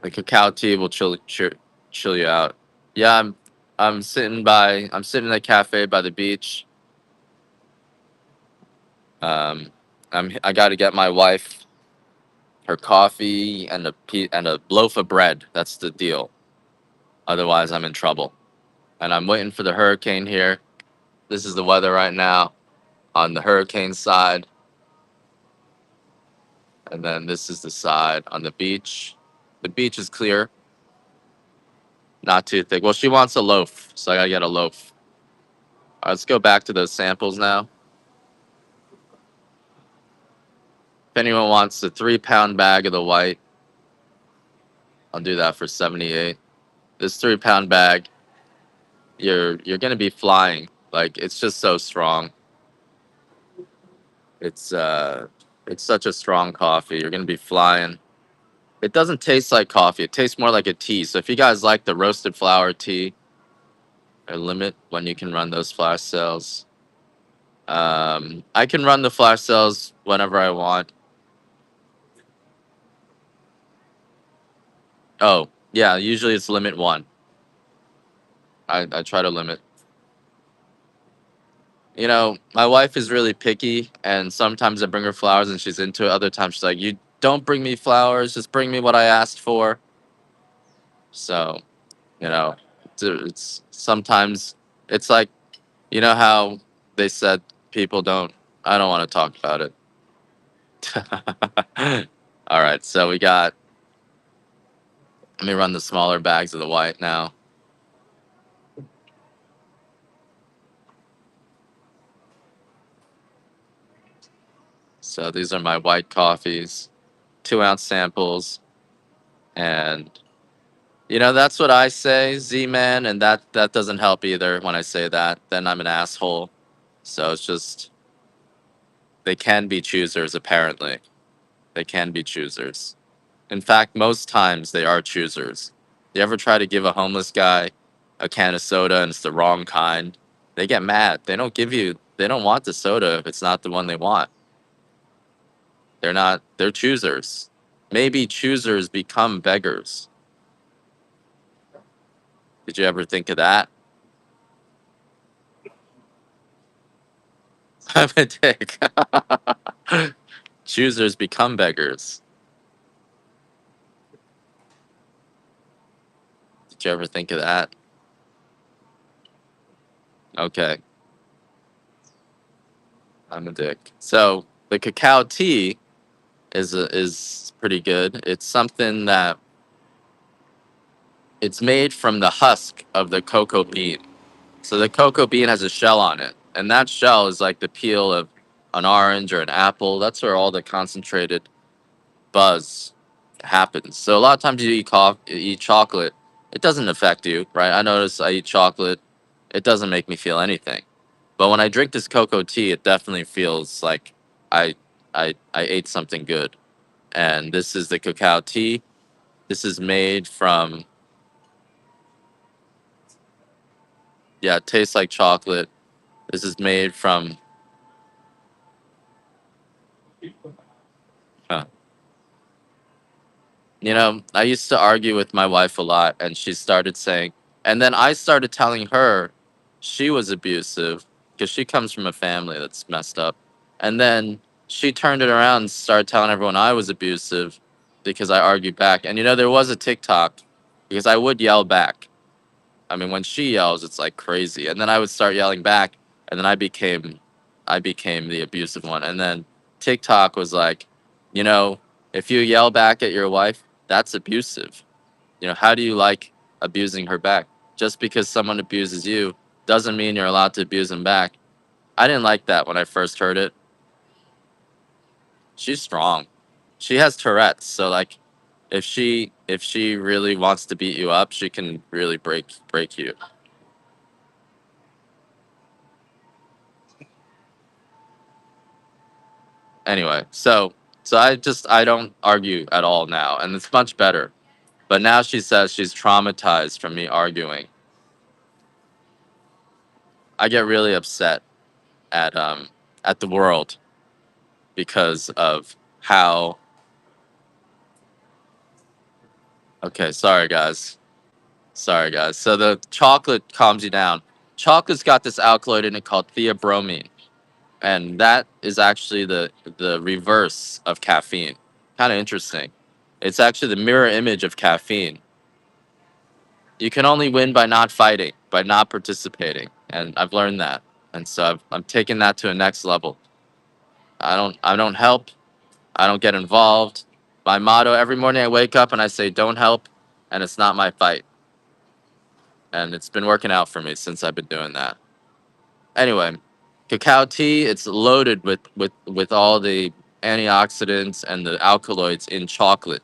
The cacao tea will chill you out. Yeah, I'm sitting in a cafe by the beach. Um, I got to get my wife her coffee and and a loaf of bread. That's the deal. Otherwise, I'm in trouble. And I'm waiting for the hurricane here. This is the weather right now on the hurricane side, and then this is the side on the beach. The beach is clear, not too thick. Well, she wants a loaf, so I gotta get a loaf. All right, let's go back to those samples now. If anyone wants a 3 pound bag of the white, I'll do that for 78. This 3 pound bag, you're gonna be flying. Like it's just so strong. It's uh it's such a strong coffee. You're gonna be flying. It doesn't taste like coffee. It tastes more like a tea. So if you guys like the roasted flower tea, a limit when you can run those flash sales. I can run the flash sales whenever I want. Oh, yeah, usually it's limit one. I try to limit. You know, my wife is really picky, and sometimes I bring her flowers and she's into it. Other times she's like, "You don't bring me flowers, just bring me what I asked for." So, you know, it's sometimes it's like, you know how they said people don't, I don't want to talk about it. All right, so let me run the smaller bags of the white now. So these are my white coffees, 2 ounce samples. And, that's what I say, Z Man. And that doesn't help either when I say that. Then I'm an asshole. So it's just, they can be choosers, apparently. They can be choosers. In fact, most times they are choosers. You ever try to give a homeless guy a can of soda and it's the wrong kind? They get mad. They don't want the soda if it's not the one they want. They're choosers. Maybe choosers become beggars. Did you ever think of that? I'm a dick. Choosers become beggars. Did you ever think of that? Okay, I'm a dick. So the cacao tea is pretty good. It's something that it's made from the husk of the cocoa bean. So the cocoa bean has a shell on it, and that shell is like the peel of an orange or an apple. That's where all the concentrated buzz happens. So a lot of times you eat chocolate, it doesn't affect you, right? I notice I eat chocolate, it doesn't make me feel anything. But when I drink this cocoa tea, it definitely feels like I I ate something good. And this is the cacao tea. This is made from, yeah, it tastes like chocolate. This is made from, huh. I used to argue with my wife a lot, and she started saying, and then I started telling her she was abusive because she comes from a family that's messed up. And then she turned it around and started telling everyone I was abusive because I argued back. And there was a TikTok because I would yell back. I mean, when she yells, it's like crazy. And then I would start yelling back, and then I became the abusive one. And then TikTok was like, you know, if you yell back at your wife, that's abusive. How do you like abusing her back? Just because someone abuses you doesn't mean you're allowed to abuse them back. I didn't like that when I first heard it. She's strong. She has Tourette's, so like if she really wants to beat you up, she can really break you. Anyway, so I don't argue at all now, and it's much better. But now she says she's traumatized from me arguing. I get really upset at the world because of how. Okay, sorry guys. So the chocolate calms you down. Chocolate's got this alkaloid in it called theobromine. and that is actually the reverse of caffeine. Kind of interesting. It's actually the mirror image of caffeine. You can only win by not fighting, by not participating, and I've learned that, and so I'm taking that to a next level. I don't help. I don't get involved. My motto every morning I wake up and I say don't help, and it's not my fight, and it's been working out for me since I've been doing that. Anyway, cacao tea, it's loaded with all the antioxidants and the alkaloids in chocolate.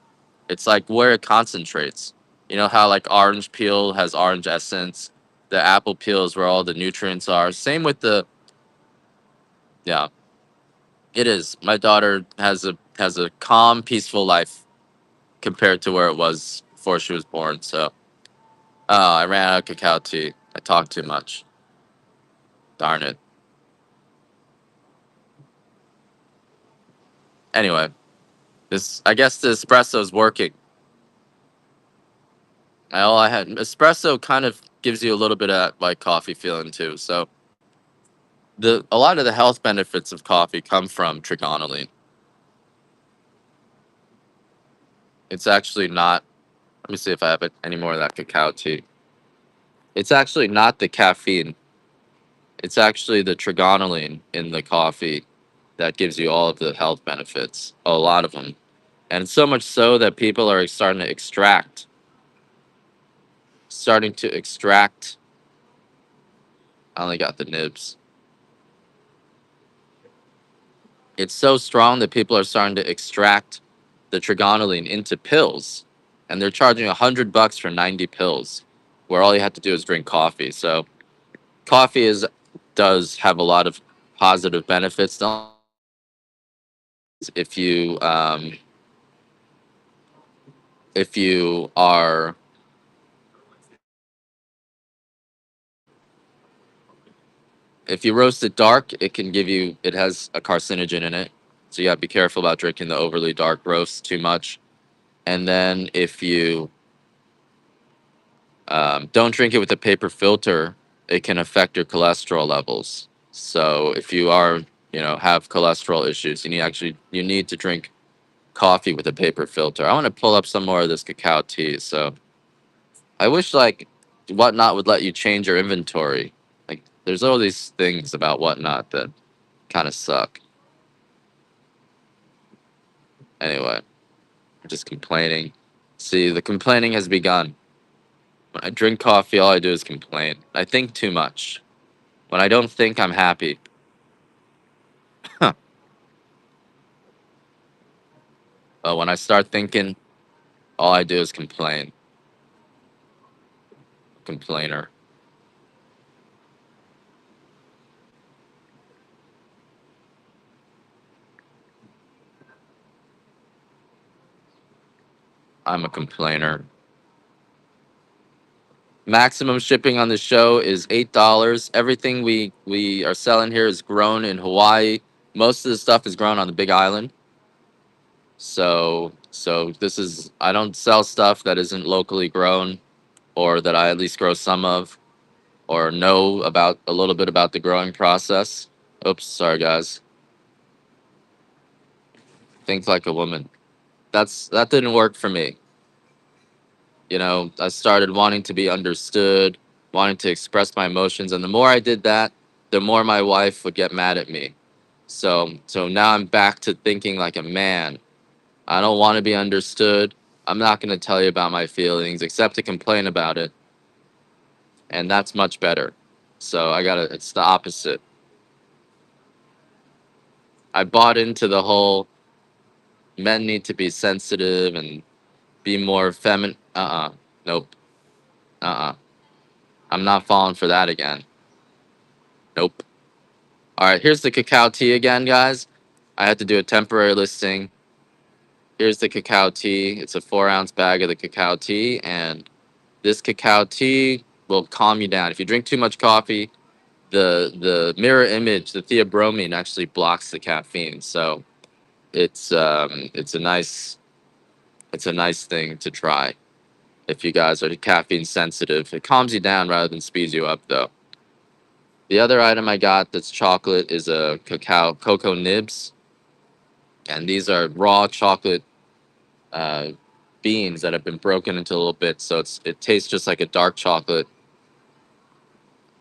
It's like where it concentrates. You know how like orange peel has orange essence, the apple peel is where all the nutrients are. Same with the yeah, it is. My daughter has a calm, peaceful life compared to where it was before she was born. So, oh, I ran out of cacao tea. I talked too much. Darn it. Anyway, this I guess the espresso's working. All I had espresso kind of gives you a little bit of that like coffee feeling too. So the a lot of the health benefits of coffee come from trigonylene. It's actually not. Let me see if I have any more of that cacao tea. It's actually not the caffeine. It's actually the trigonylene in the coffee that gives you all of the health benefits. A lot of them, and so much so that people are starting to extract. I only got the nibs. It's so strong that people are starting to extract the trigonylene into pills, and they're charging $100 for 90 pills, where all you have to do is drink coffee. So coffee is does have a lot of positive benefits. If you if you are if you roast it dark, it has a carcinogen in it, so you got to be careful about drinking the overly dark roast too much. And then if you don't drink it with a paper filter, it can affect your cholesterol levels. So if you are, have cholesterol issues, you need to drink coffee with a paper filter. I want to pull up some more of this cacao tea. So I wish like Whatnot would let you change your inventory. Like there's all these things about Whatnot that kind of suck. Anyway, I'm just complaining. See, the complaining has begun. When I drink coffee, all I do is complain. I think too much. When I don't think, I'm happy. Huh. But when I start thinking, all I do is complain. Complainer. I'm a complainer. Maximum shipping on the show is $8. Everything we are selling here is grown in Hawaii. Most of the stuff is grown on the Big Island. So this is I don't sell stuff that isn't locally grown or that I at least grow some of or know about a little bit about the growing process. Oops, sorry guys. Think like a woman. That didn't work for me. I started wanting to be understood, wanting to express my emotions, and the more I did that, the more my wife would get mad at me. So now I'm back to thinking like a man. I don't want to be understood. I'm not going to tell you about my feelings except to complain about it, and that's much better. So it's the opposite. I bought into the whole men need to be sensitive and be more feminine. Nope. Uh-uh. I'm not falling for that again. Nope. All right, here's the cacao tea again, guys. I had to do a temporary listing. Here's the cacao tea. It's a 4-ounce bag of the cacao tea, and this cacao tea will calm you down. If you drink too much coffee, the mirror image, the theobromine, actually blocks the caffeine. So it's a nice thing to try if you guys are caffeine sensitive. It calms you down rather than speeds you up, though. The other item I got that's chocolate is a cocoa nibs, and these are raw chocolate uh, beans that have been broken into little bits, so it tastes just like a dark chocolate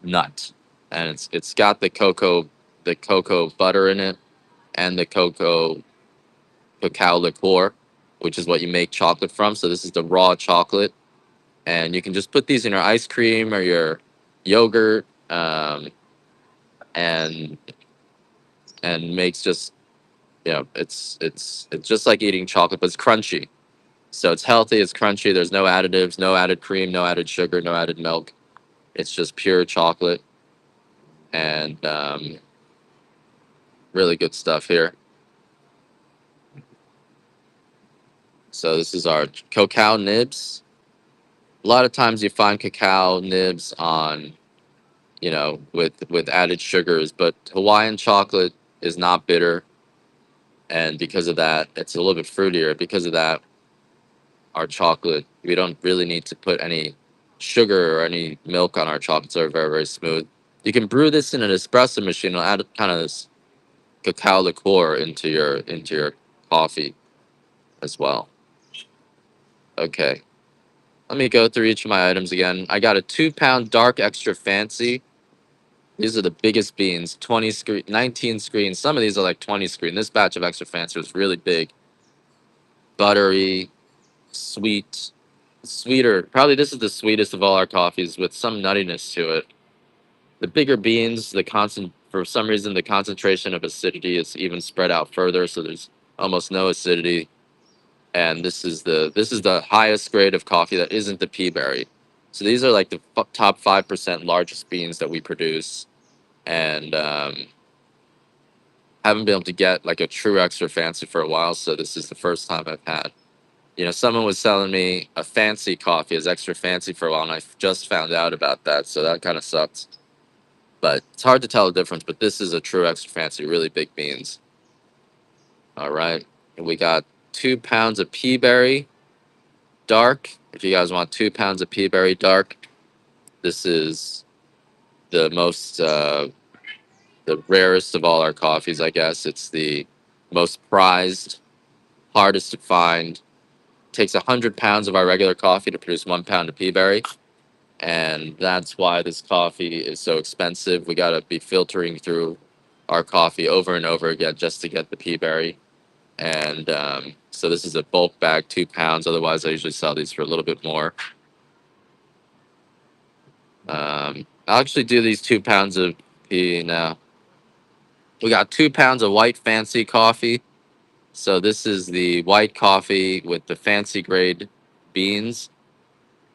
nut, and it's got the cocoa butter in it, and the cacao liqueur, which is what you make chocolate from. So this is the raw chocolate, and you can just put these in your ice cream or your yogurt, and makes just it's just like eating chocolate, but it's crunchy. So it's healthy, it's crunchy. There's no additives, no added cream, no added sugar, no added milk. It's just pure chocolate, and really good stuff here. So this is our cacao nibs. A lot of times you find cacao nibs on, with added sugars, but Hawaiian chocolate is not bitter, and because of that, it's a little bit fruitier. Because of that, our chocolate, we don't really need to put any sugar or any milk on our chocolates. Are very, very smooth. You can brew this in an espresso machine. It'll add kind of this cacao liqueur into your coffee as well. Okay, let me go through each of my items again. I got a 2 pound dark extra fancy. These are the biggest beans, 20 screen, 19 screens. Some of these are like 20 screen. This batch of extra fancy was really big, buttery, sweet, sweeter. Probably this is the sweetest of all our coffees with some nuttiness to it. The bigger beans, for some reason the concentration of acidity is even spread out further, so there's almost no acidity. And this is the highest grade of coffee that isn't the pea berry. So these are like the top 5% largest beans that we produce, and haven't been able to get like a true extra fancy for a while. So this is the first time I've had. Someone was selling me a fancy coffee as extra fancy for a while, and I just found out about that. So that kind of sucked. But it's hard to tell the difference. But this is a true extra fancy, really big beans. All right. And we got 2 pounds of pea berry dark. If you guys want 2 pounds of pea berry dark, this is the most, the rarest of all our coffees, I guess. It's the most prized, hardest to find. Takes 100 pounds of our regular coffee to produce 1 pound of pea berry, and that's why this coffee is so expensive. We got to be filtering through our coffee over and over again just to get the pea berry. And so this is a bulk bag, 2 pounds. Otherwise, I usually sell these for a little bit more. I'll actually do these 2 pounds of pea now. We got 2 pounds of white fancy coffee. So this is the white coffee with the fancy grade beans.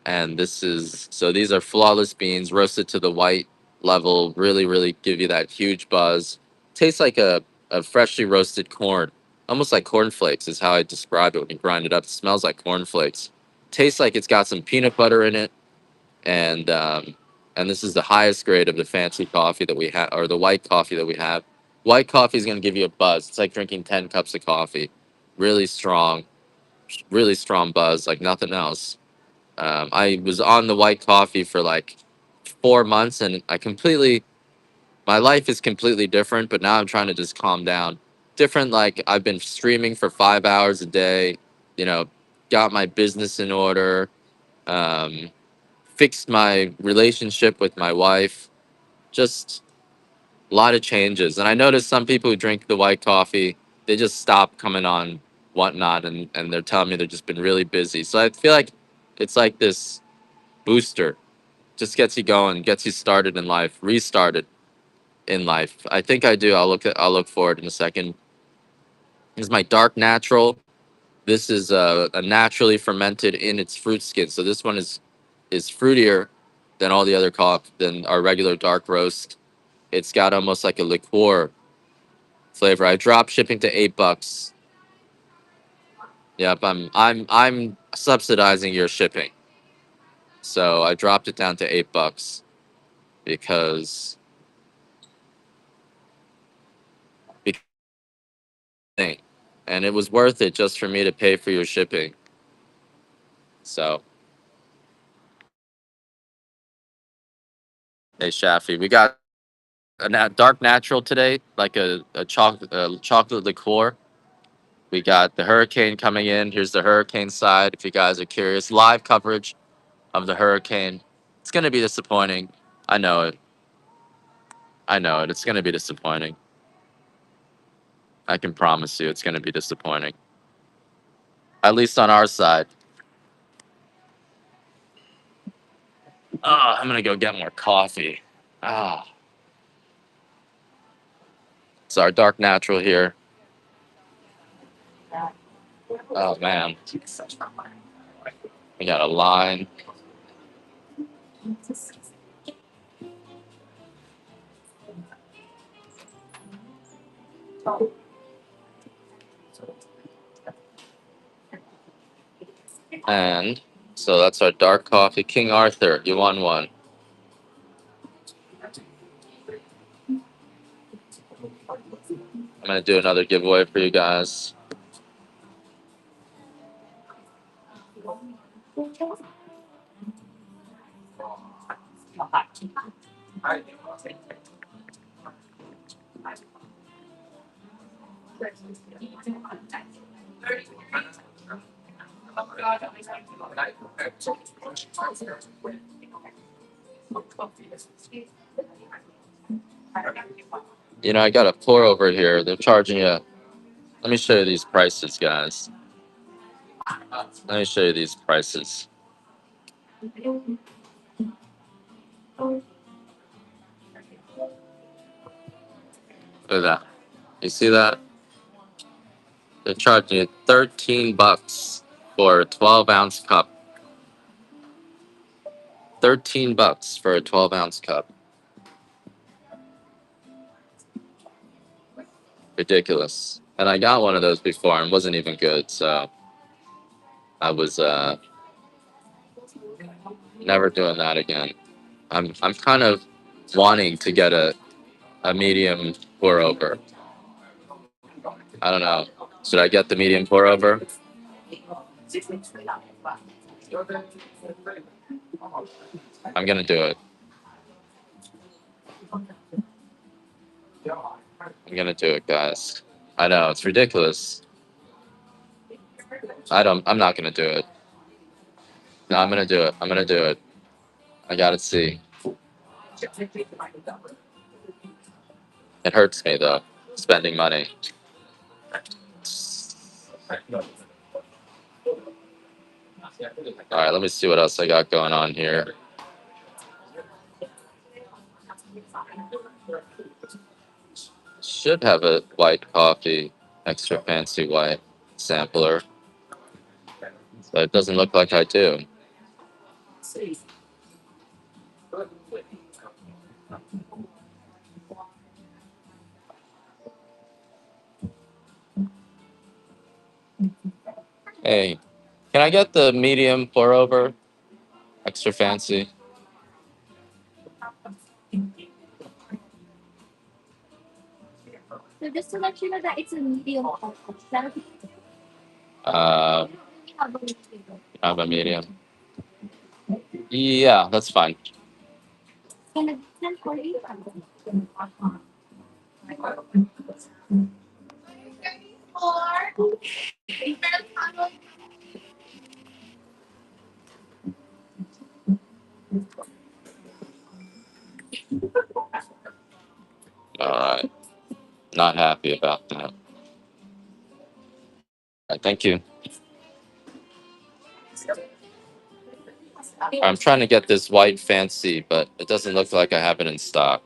And these are flawless beans roasted to the white level. Really, really give you that huge buzz. Tastes like a freshly roasted corn, almost like cornflakes is how I describe it when you grind it up. It smells like cornflakes. Tastes like it's got some peanut butter in it, and this is the highest grade of the fancy coffee that we have, or the white coffee that we have. White coffee is going to give you a buzz. It's like drinking 10 cups of coffee. Really strong, really strong buzz, like nothing else. I was on the white coffee for like 4 months, and my life is completely different. But now I'm trying to just calm down. Different, like I've been streaming for 5 hours a day. You know, got my business in order. Um, Fixed my relationship with my wife. Just a lot of changes. And I noticed some people who drink the white coffee, they just stop coming on whatnot, and they're telling me they've just been really busy. So I feel like it's like this booster, just gets you going, gets you started in life, restarted in life. I think I do. I'll look for it in a second. This is my dark natural. This is a naturally fermented in its fruit skin. So this one is fruitier than all the other coffee than our regular dark roast. It's got almost like a liqueur flavor. I dropped shipping to $8. Yep, I'm subsidizing your shipping. So I dropped it down to $8 because and it was worth it just for me to pay for your shipping. So, hey Shafi, we got dark natural today, like a chocolate liqueur. We got the hurricane coming in. Here's the hurricane side. If you guys are curious, live coverage of the hurricane. It's gonna be disappointing. I know it. I know it. It's gonna be disappointing. I can promise you, it's gonna be disappointing. At least on our side. Oh, I'm gonna go get more coffee. Ah, it's our dark natural here. Oh man, we got a line. And so that's our dark coffee. King Arthur, you won one. I'm gonna do another giveaway for you guys. You know, I got a pour over here. They're charging you. Let me show you these prices, guys. Let me show you these prices. Look at that. You see that? They're charging you $13 for a 12-ounce cup. $13 for a 12-ounce cup. Ridiculous. And I got one of those before and wasn't even good, so I was never doing that again. I'm kind of wanting to get a medium pour over. I don't know. Should I get the medium pour over? I'm gonna do it. I'm gonna do it, guys. I know it's ridiculous. I'm not gonna do it. No, I'm gonna do it. I'm gonna do it. I gotta see. It hurts me though, spending money. All right, let me see what else I got going on here. Should have a white coffee, extra fancy white sampler, but it doesn't look like I do. Hey, can I get the medium pour over, extra fancy? So just to let you know that it's a medium package. That'll be have a medium. Have a medium. Yeah, that's fine. It's gonna be 10 for you. All right. Not happy about that. All right, thank you. I'm trying to get this white fancy, but it doesn't look like I have it in stock.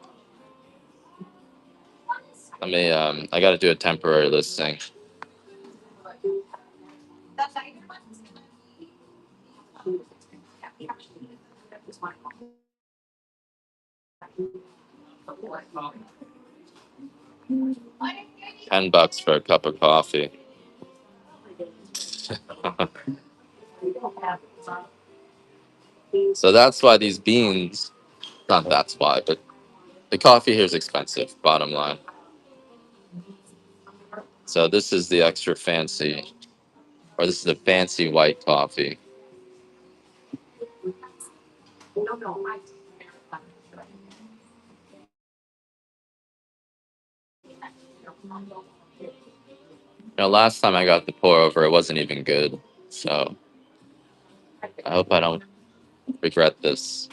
Let me. I got to do a temporary listing. $10 for a cup of coffee. So that's why these beans. Not that's why, but the coffee here is expensive. Bottom line. So this is the extra fancy, or this is the fancy white coffee. Last time I got the pour over, it wasn't even good. So I hope I don't regret this.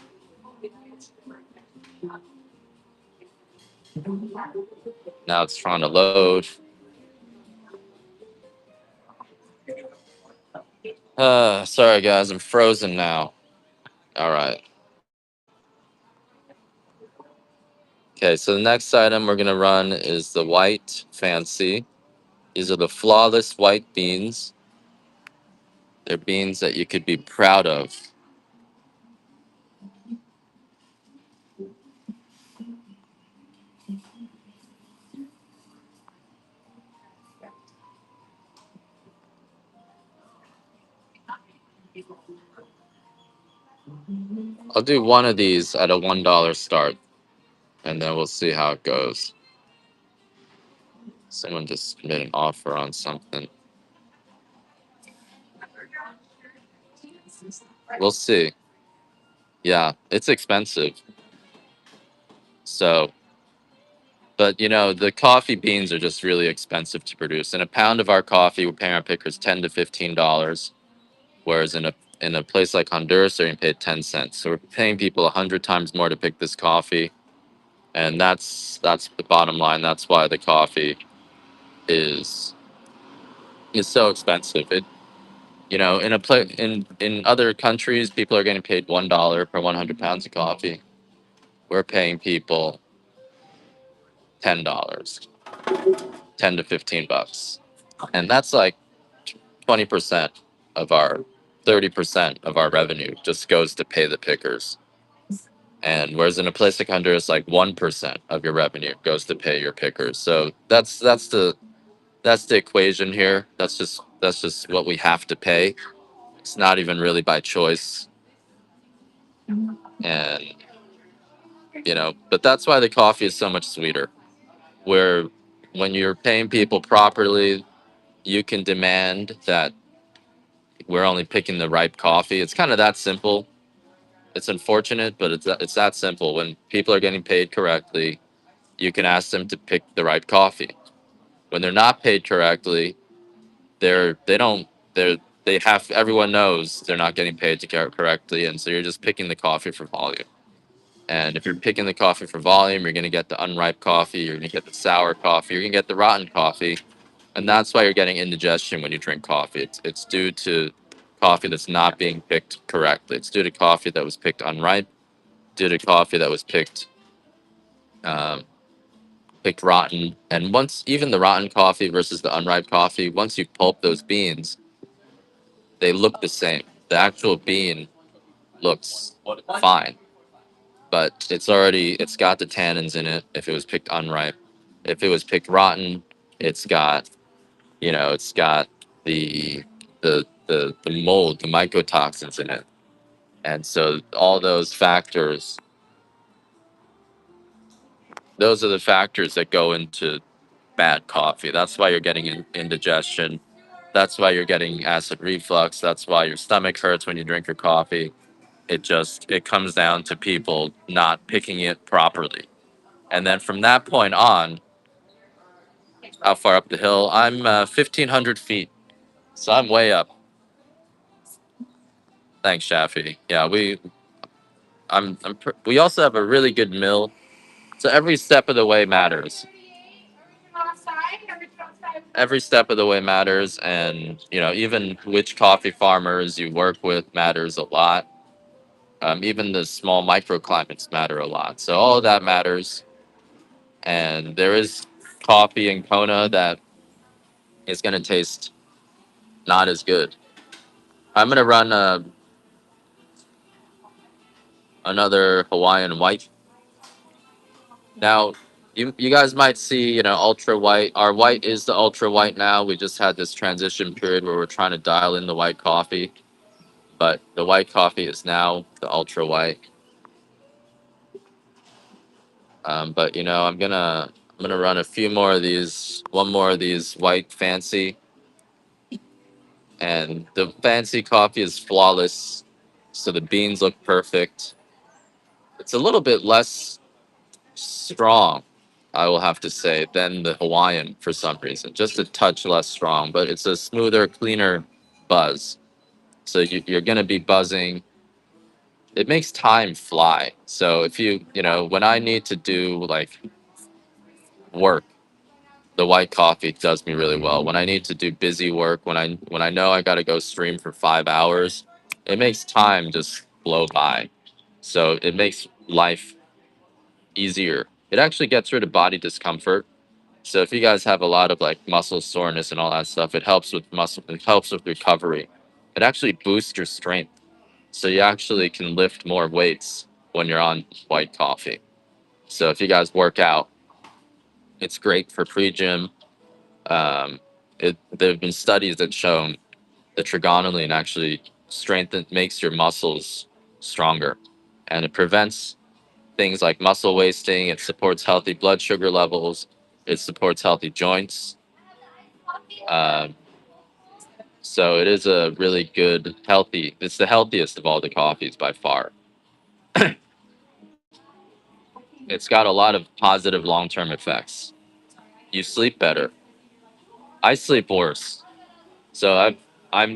Now it's trying to load. Sorry guys, I'm frozen now. All right. Okay, so the next item we're gonna run is the white fancy. These are the flawless white beans. They're beans that you could be proud of. I'll do one of these at a $1 start, and then we'll see how it goes. Someone just made an offer on something. We'll see. Yeah, it's expensive. So, but the coffee beans are just really expensive to produce. And a pound of our coffee, we're paying our pickers $10 to $15, whereas in a place like Honduras, they're getting paid 10 cents. So we're paying people 100 times more to pick this coffee, and that's the bottom line. That's why the coffee is so expensive. In other countries, people are getting paid $1 per 100 pounds of coffee. We're paying people $10, 10 to 15 bucks, and that's like 20% of our 30% of our revenue just goes to pay the pickers. And whereas in a place like Honduras, like 1% of your revenue goes to pay your pickers. So that's the equation here. That's just what we have to pay. It's not even really by choice. And but that's why the coffee is so much sweeter. Where when you're paying people properly, you can demand that we're only picking the ripe coffee. It's kind of that simple. It's unfortunate, but it's that simple. When people are getting paid correctly, you can ask them to pick the ripe coffee. When they're not paid correctly, they don't they have everyone knows they're not getting paid to get correctly, and so you're just picking the coffee for volume. And if you're picking the coffee for volume, you're going to get the unripe coffee, you're going to get the sour coffee, you're going to get the rotten coffee, and that's why you're getting indigestion when you drink coffee. It's due to coffee that's not being picked correctly. It's due to coffee that was picked unripe, due to coffee that was um, picked rotten. And once even the rotten coffee versus the unripe coffee, once you pulp those beans, they look the same. The actual bean looks fine, but it's got the tannins in it if it was picked unripe. If it was picked rotten, it's got it's got the mold, the mycotoxins in it. And so all those are the factors that go into bad coffee. That's why you're getting indigestion. That's why you're getting acid reflux. That's why your stomach hurts when you drink your coffee. It comes down to people not picking it properly. And then from that point on, how far up the hill? I'm 1,500 feet, so I'm way up. Thanks, Shafi. Yeah, we also have a really good mill, so every step of the way matters. Every step of the way matters, and even which coffee farmers you work with matters a lot. Even the small microclimates matter a lot. So all of that matters, and there is coffee in Kona that is going to taste not as good. I'm going to run another Hawaiian white. Now, you guys might see, ultra white. Our white is the ultra white now. We just had this transition period where we're trying to dial in the white coffee, but the white coffee is now the ultra white. But I'm gonna run a few more of these, one more of these white fancy, and the fancy coffee is flawless, so the beans look perfect. It's a little bit less strong I will have to say, than the Hawaiian for some reason. Just a touch less strong, but it's a smoother, cleaner buzz. So you're going to be buzzing. It makes time fly. So if when I need to do like work, the white coffee does me really well. When I need to do busy work, when I know I got to go stream for 5 hours, it makes time just blow by. So it makes life easier. It actually gets rid of body discomfort. So if you guys have a lot of like muscle soreness and all that stuff, it helps with muscle. It helps with recovery. It actually boosts your strength, so you actually can lift more weights when you're on white coffee. So if you guys work out, it's great for pre-gym. There have been studies that shown the trigonylene actually makes your muscles stronger, and it prevents things like muscle wasting. It supports healthy blood sugar levels. It supports healthy joints. Um, so it is a really good, healthy. It's the healthiest of all the coffees by far. It's got a lot of positive long-term effects. You sleep better. I sleep worse. So I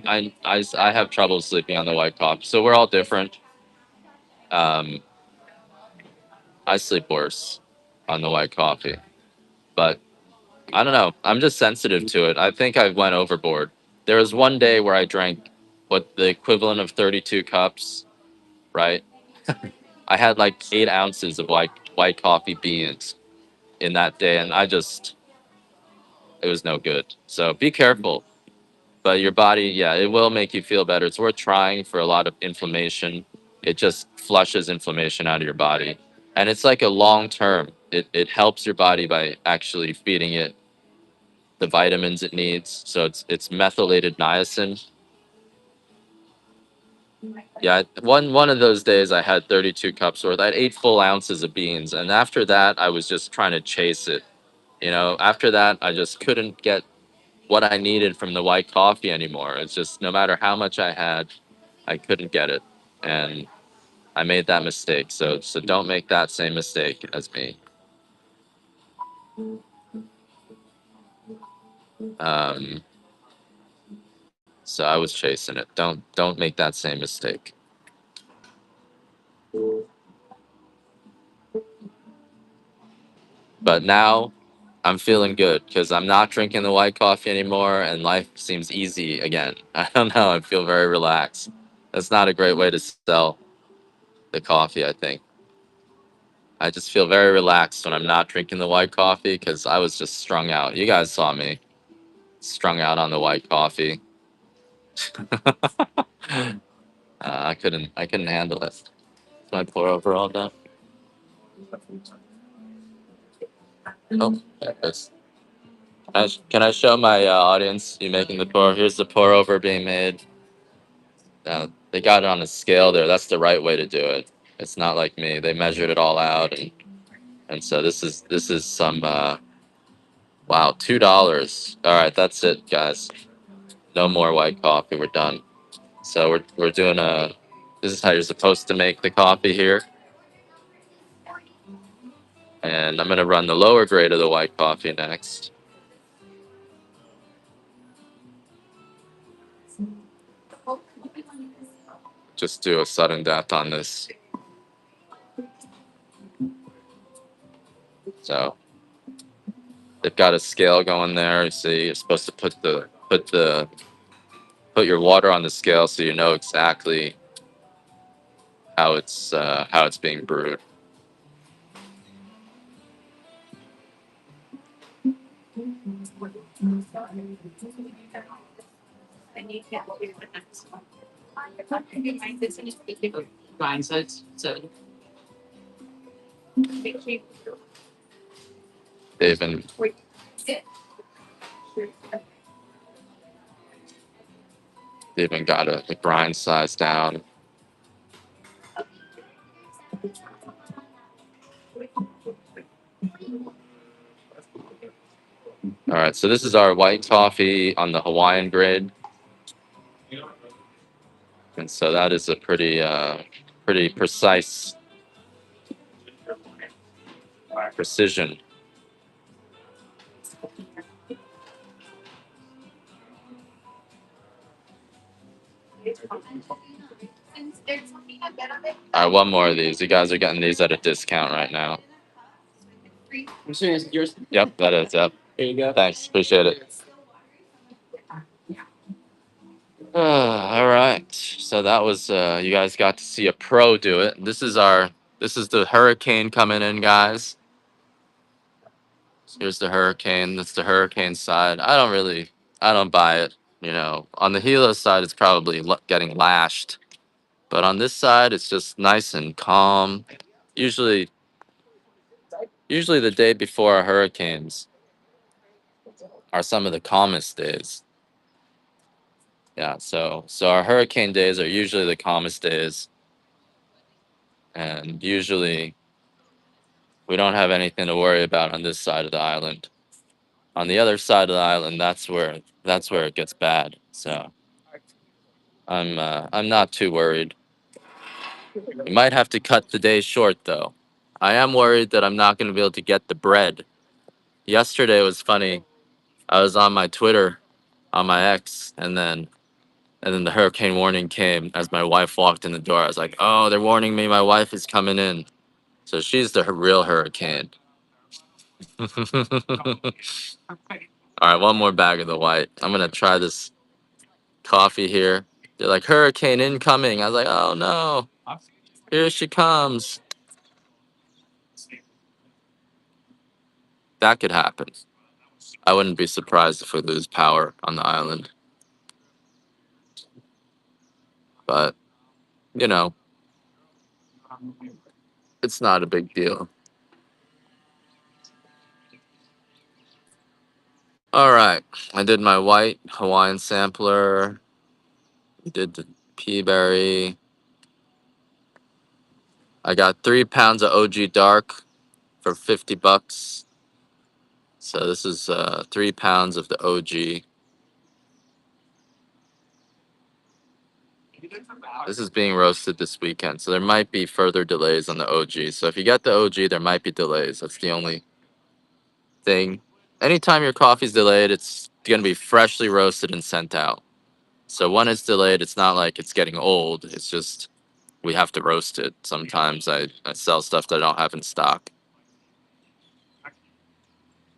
have trouble sleeping on the white coffee. So we're all different. Um, I sleep worse on the white coffee, but I don't know. I'm just sensitive to it. I think I went overboard. There was one day where I drank what the equivalent of 32 cups, right? I had like 8 ounces of white coffee beans in that day, and it was no good. So be careful. But your body, yeah, it will make you feel better. It's worth trying for a lot of inflammation. It just flushes inflammation out of your body. And it's like a long term. It helps your body by actually feeding it the vitamins it needs. So it's methylated niacin. Yeah, one of those days I had 32 cups worth. I had 8 full ounces of beans, and after that I was just trying to chase it. After that I just couldn't get what I needed from the white coffee anymore. It's just no matter how much I had, I couldn't get it, and I made that mistake. So don't make that same mistake as me. Um, so I was chasing it. Don't make that same mistake. But now I'm feeling good because I'm not drinking the white coffee anymore, and life seems easy again. I don't know. I feel very relaxed. That's not a great way to sell the coffee, I think. I just feel very relaxed when I'm not drinking the white coffee because I was just strung out. You guys saw me strung out on the white coffee. I couldn't handle it. Can I pour over all that? Oh, there it is. Can I show my audience you making the pour? Here's the pour over being made. They got it on a scale there. That's the right way to do it. It's not like me. They measured it all out, and so this is some wow, $2. All right, that's it, guys. No more white coffee. We're done. So we're doing a. This is how you're supposed to make the coffee here, and I'm gonna run the lower grade of the white coffee next. Just do a sudden death on this. So they've got a scale going there. You see, you're supposed to put your water on the scale so you know exactly how it's being brewed. Grind so They've been they've even got the grind size down. All right, so this is our white coffee on the Hawaiian grade, and so that is a pretty precise precision All right, one more of these. You guys are getting these at a discount right now. I'm assuming it's yours. Yep, that is. Yep. There you go. Thanks. Appreciate it. All right. So that was you guys got to see a pro do it. This is the hurricane coming in, guys. Here's the hurricane. That's the hurricane side. I don't buy it. You know, on the Hilo side, it's probably getting lashed, but on this side, it's just nice and calm. Usually, usually the day before our hurricanes are some of the calmest days. Yeah, so our hurricane days are usually the calmest days, and usually we don't have anything to worry about on this side of the island. On the other side of the island, that's where it gets bad. So I'm not too worried. We might have to cut the day short though. I am worried that I'm not going to be able to get the bread. Yesterday was funny. I was on my Twitter, on my X, and then the hurricane warning came as my wife walked in the door. I was like, "Oh, they're warning me. My wife is coming in." So she's the real hurricane. All right, one more bag of the white. I'm gonna try this coffee here. They're like hurricane incoming. I was like, "Oh no, here she comes." That could happen. I wouldn't be surprised if we lose power on the island. But, you know, it's not a big deal. All right. I did my white Hawaiian sampler. Did the Peaberry. I got 3 pounds of OG Dark for $50. So this is 3 pounds of the OG. This is being roasted this weekend, so there might be further delays on the OG. So if you get the OG, there might be delays. That's the only thing. Anytime your coffee's delayed, it's going to be freshly roasted and sent out. So when it's delayed, it's not like it's getting old. It's just we have to roast it. Sometimes I sell stuff that I don't have in stock.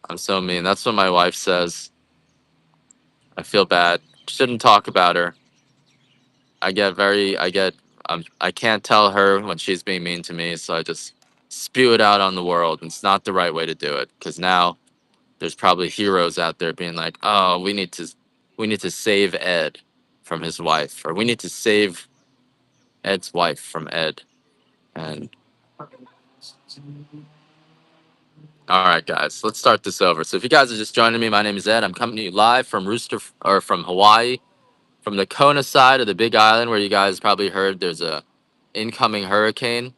I'm so mean. That's what my wife says. I feel bad. Shouldn't talk about her. I can't tell her when she's being mean to me, so I just spew it out on the world. It's not the right way to do it because now there's probably heroes out there being like, "Oh, we need to save Ed from his wife, or we need to save Ed's wife from Ed." And all right, guys, let's start this over. So if you guys are just joining me, my name is Ed. I'm coming to you live from from Hawaii, from the Kona side of the Big Island, where you guys probably heard there's a incoming hurricane,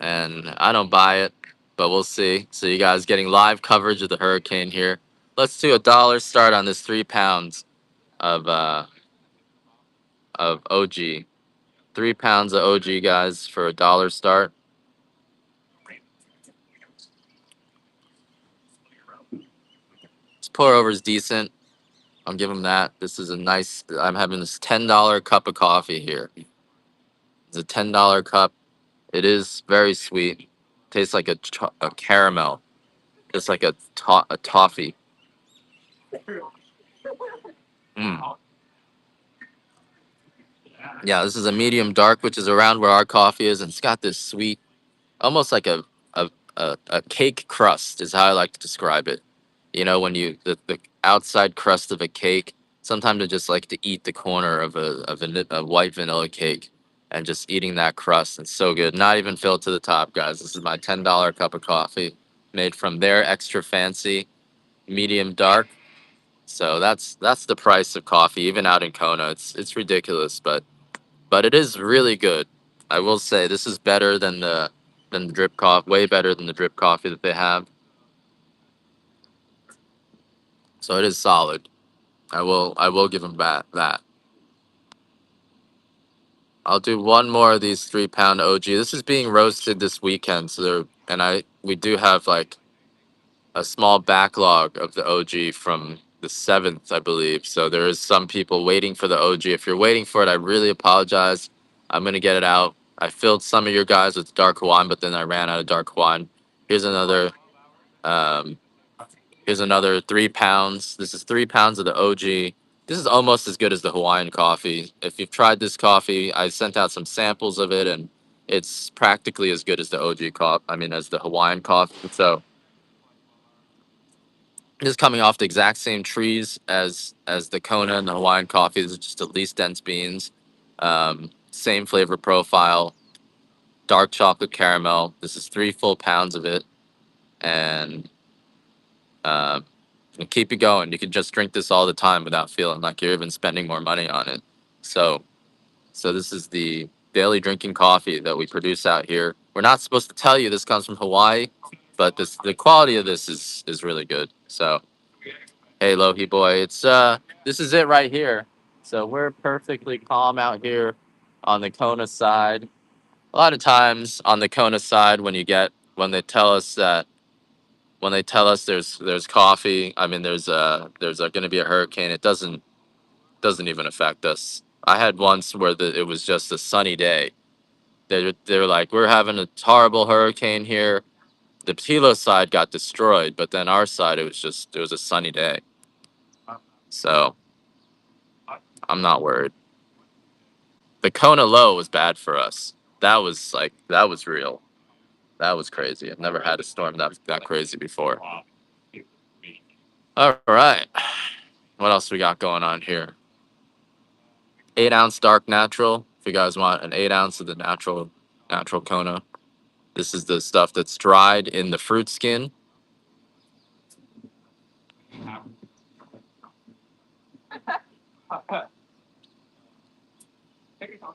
and I don't buy it, but we'll see. So you guys getting live coverage of the hurricane here. Let's do $1 start on this 3 pounds of OG. 3 pounds of OG, guys, for $1 start. This pour over is decent. I'll give him that. This is a nice. I'm having this $10 cup of coffee here. It's a $10 cup. It is very sweet. Tastes like a caramel. It's like a toffee. Mm. Yeah, this is a medium dark, which is around where our coffee is, and it's got this sweet, almost like a cake crust is how I like to describe it. You know, when the outside crust of a cake. Sometimes I just like to eat the corner of a white vanilla cake, and just eating that crust. It's so good. Not even filled to the top, guys. This is my $10 cup of coffee, made from their extra fancy medium dark. So that's the price of coffee, even out in Kona. It's ridiculous, but it is really good. I will say this is better than the drip coffee, way better than the drip coffee that they have. So it is solid. I will give them that. I'll do one more of these 3 pound OG. This is being roasted this weekend, so we do have like a small backlog of the OG from the 7th, I believe. So there is some people waiting for the OG. If you're waiting for it, I really apologize. I'm gonna get it out. I filled some of your guys with dark Hawaiian, but then I ran out of dark Hawaiian. Here's another. Um, Here's another 3 pounds. This is 3 pounds of the OG. This is almost as good as the Hawaiian coffee. If you've tried this coffee, I sent out some samples of it, and it's practically as good as the OG coffee. I mean, as the Hawaiian coffee. So this is coming off the exact same trees as the Kona and the Hawaiian coffee. This is just the least dense beans. Same flavor profile. Dark chocolate caramel. This is 3 full pounds of it, and Um, and keep it going. You can just drink this all the time without feeling like you're even spending more money on it. So, so this is the daily drinking coffee that we produce out here. We're not supposed to tell you this comes from Hawaii, but the quality of this is really good. So, hey, Lohi boy, it's this is it right here. So we're perfectly calm out here on the Kona side. A lot of times on the Kona side, when they tell us that when they tell us there's coffee, I mean there's going to be a hurricane. It doesn't even affect us. I had once where it was just a sunny day. They're like, we're having a horrible hurricane here. The Hilo side got destroyed, but then our side it was a sunny day. So I'm not worried. The Kona low was bad for us. That was real. That was crazy. I've never had a storm that crazy before. All right. What else we got going on here? 8 ounce dark natural. If you guys want an 8 ounce of the natural Kona, this is the stuff that's dried in the fruit skin.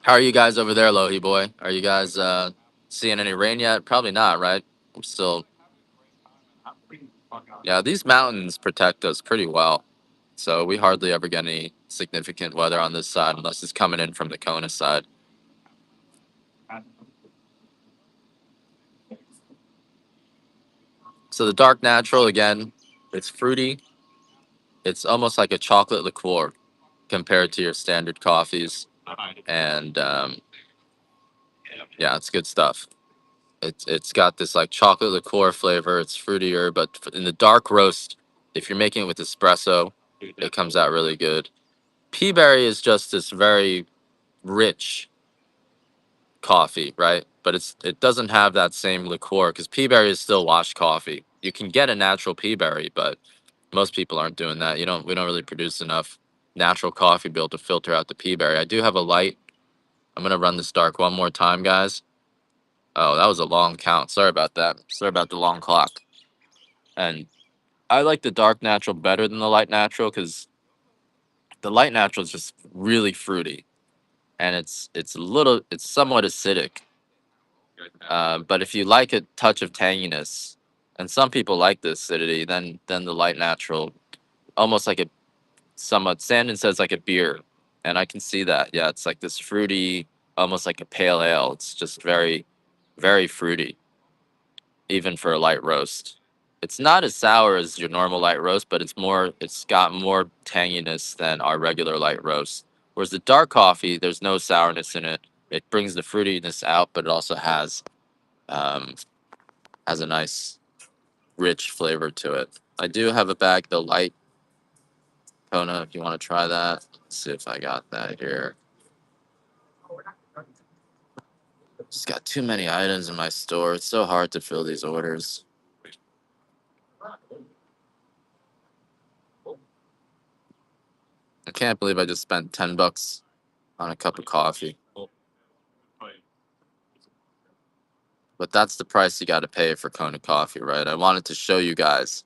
How are you guys over there, Lohi boy? Are you guys seeing any rain yet? Probably not, right? I'm still. Yeah, these mountains protect us pretty well, so we hardly ever get any significant weather on this side unless it's coming in from the Kona side. So the dark natural again, it's fruity. It's almost like a chocolate liqueur compared to your standard coffees, and yeah, it's good stuff. It's got this like chocolate liqueur flavor. It's fruitier, but in the dark roast, if you're making it with espresso, it comes out really good. Peaberry is just this very rich coffee, right? But it doesn't have that same liqueur because peaberry is still washed coffee. You can get a natural peaberry, but most people aren't doing that. We don't really produce enough natural coffee to be able to filter out the peaberry. I do have a light. I'm gonna run this dark one more time, guys. Oh, that was a long count. Sorry about that. Sorry about the long clock. And I like the dark natural better than the light natural because the light natural is just really fruity and it's somewhat acidic. But if you like a touch of tanginess, and some people like the acidity, then the light natural, almost like a somewhat Sandon says like a beer, and I can see that. Yeah, it's like this fruity, almost like a pale ale. It's just very, very fruity, even for a light roast. It's not as sour as your normal light roast, but it's got more tanginess than our regular light roast. Whereas the dark coffee, there's no sourness in it. It brings the fruitiness out, but it also um, has a nice, rich flavor to it. I do have a bag, the light Kona, if you want to try that. Let's see if I got that here. Just got too many items in my store. It's so hard to fill these orders. I can't believe I just spent $10 on a cup of coffee. But that's the price you got to pay for Kona coffee, right? I wanted to show you guys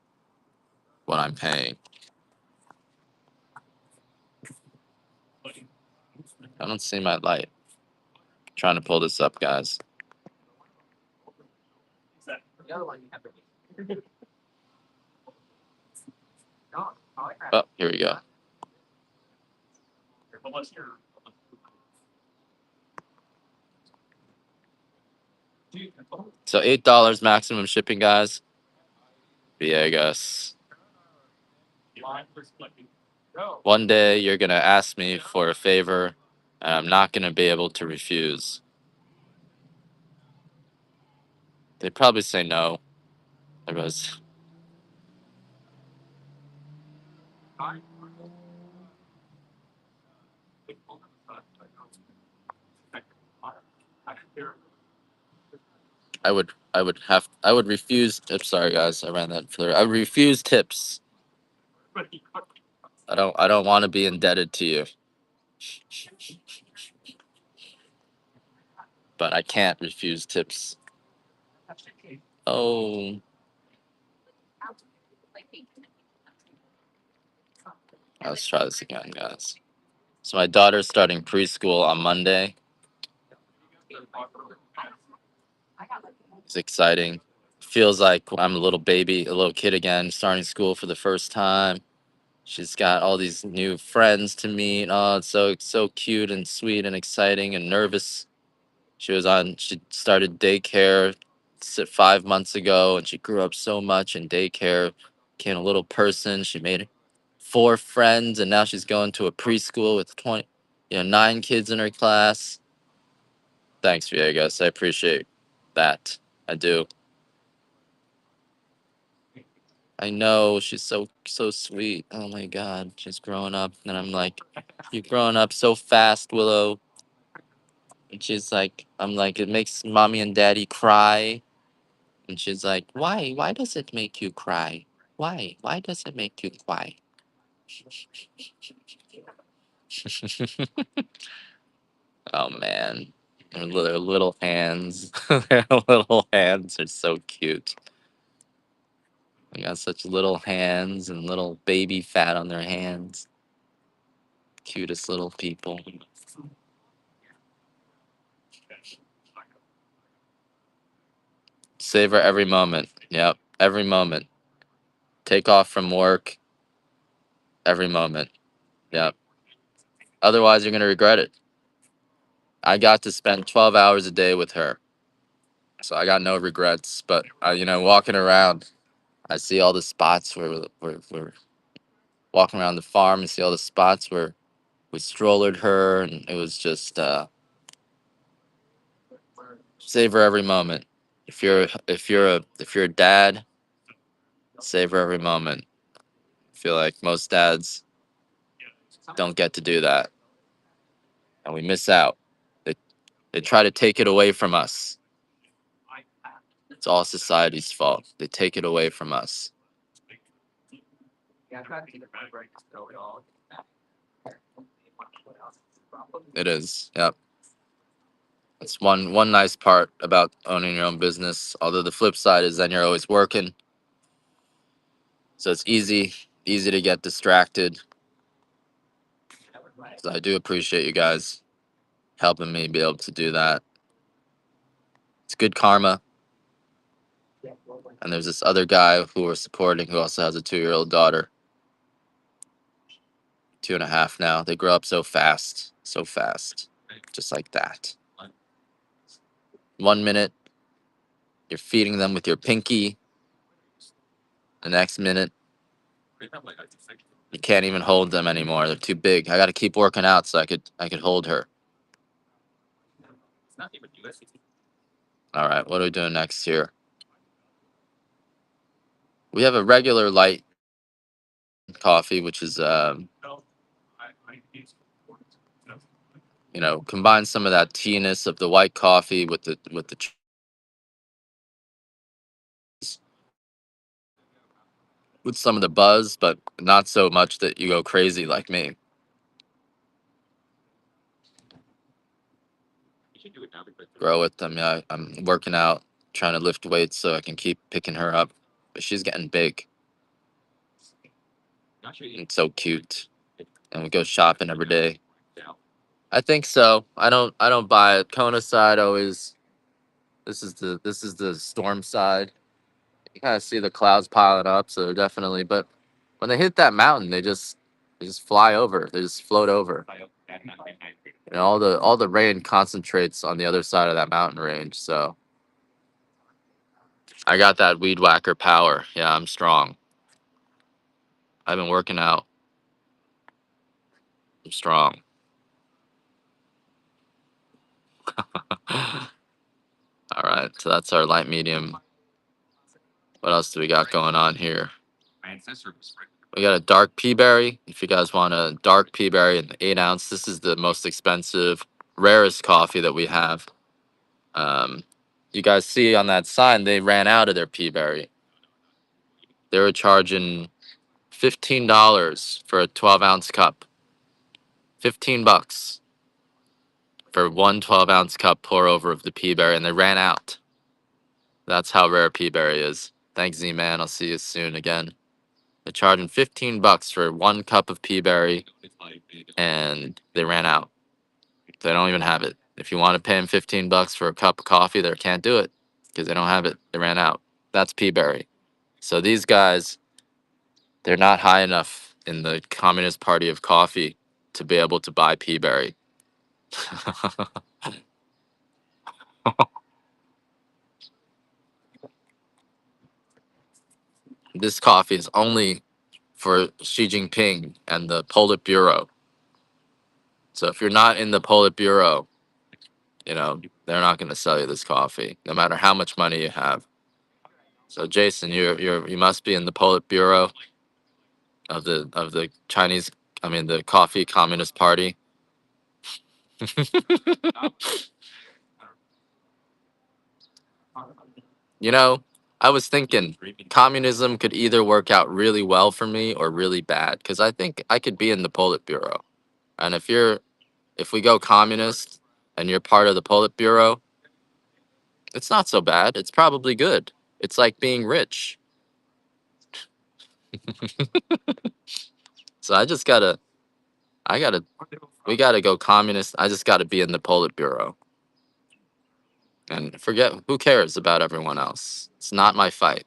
what I'm paying. I don't see my light. I'm trying to pull this up, guys. Oh, here we go. So $8 maximum shipping, guys. Viegas. One day you're gonna ask me for a favor, and I'm not gonna be able to refuse. They'd probably say no. Because I would refuse. I'm sorry, guys. I ran that further. I would refuse tips. I don't want to be indebted to you, but I can't refuse tips. Oh, let's try this again, guys. So my daughter's starting preschool on Monday. It's exciting. Feels like I'm a little baby, a little kid again, starting school for the first time. She's got all these new friends to meet. Oh, it's so cute and sweet and exciting and nervous. She started daycare 5 months ago, and she grew up so much in daycare. Became a little person. She made 4 friends, and now she's going to a preschool with 9 kids in her class. Thanks, Viegas. I appreciate that. I do. I know she's so sweet. Oh my God, she's growing up, and I'm like, you're growing up so fast, Willow. And she's like, I'm like, it makes mommy and daddy cry. And she's like, why? Why does it make you cry? Why? Why does it make you cry? Oh man, their little hands, their little hands are so cute. They got such little hands and little baby fat on their hands. Cutest little people. Savor every moment. Yep, every moment. Take off from work every moment. Yep. Otherwise, you're gonna regret it. I got to spend 12 hours a day with her, so I got no regrets. But walking around, I see all the spots where we're walking around the farm and see all the spots where we strollered her, and it was just savor every moment. If you're a dad, savor every moment. I feel like most dads don't get to do that, and we miss out. They they try to take it away from us. It's all society's fault. They take it away from us. It is. Yep. That's one nice part about owning your own business. Although the flip side is then you're always working, so it's easy to get distracted. So I do appreciate you guys helping me be able to do that. It's good karma. And there's this other guy who we're supporting who also has a 2-year-old daughter, 2.5 now. They grow up so fast, just like that. 1 minute you're feeding them with your pinky. The next minute you can't even hold them anymore. They're too big. I got to keep working out so I could hold her. All right, what are we doing next here? We have a regular light coffee, which is combine some of that teeness of the white coffee with the with some of the buzz, but not so much that you go crazy like me. Grow with them. Yeah, I'm working out, trying to lift weights so I can keep picking her up. But she's getting big and so cute. And we go shopping every day. I think so. I don't buy it. Kona side always. This is the storm side. You kind of see the clouds piling up, so definitely. But when they hit that mountain, they just fly over. They just float over. All the rain concentrates on the other side of that mountain range. So I got that weed whacker power. Yeah, I'm strong. I've been working out. I'm strong. All right, so that's our light medium. What else do we got going on here? We got a dark pea berry. If you guys want a dark pea berry in 8 ounce, this is the most expensive, rarest coffee that we have. You guys see on that sign, they ran out of their pea berry. They were charging $15 for a 12-ounce cup. $15 for one 12-ounce cup pour over of the pea berry, and they ran out. That's how rare pea berry is. Thanks, Z-Man. I'll see you soon again. They're charging $15 for one cup of pea berry, and they ran out. They don't even have it. If you want to pay them $15 for a cup of coffee, they can't do it because they don't have it. They ran out. That's pea berry. So these guys, they're not high enough in the Communist Party of Coffee to be able to buy pea berry. This coffee is only for Xi Jinping and the Politburo. So if you're not in the Politburo, you know, they're not going to sell you this coffee, no matter how much money you have. So Jason, you must be in the Politburo of the Chinese, I mean the Coffee Communist Party. You know, I was thinking communism could either work out really well for me or really bad because I think I could be in the Politburo. And if we go communist and you're part of the Politburo, it's not so bad. It's probably good. It's like being rich. So we gotta go communist. I just gotta be in the Politburo. And forget, who cares about everyone else? It's not my fight.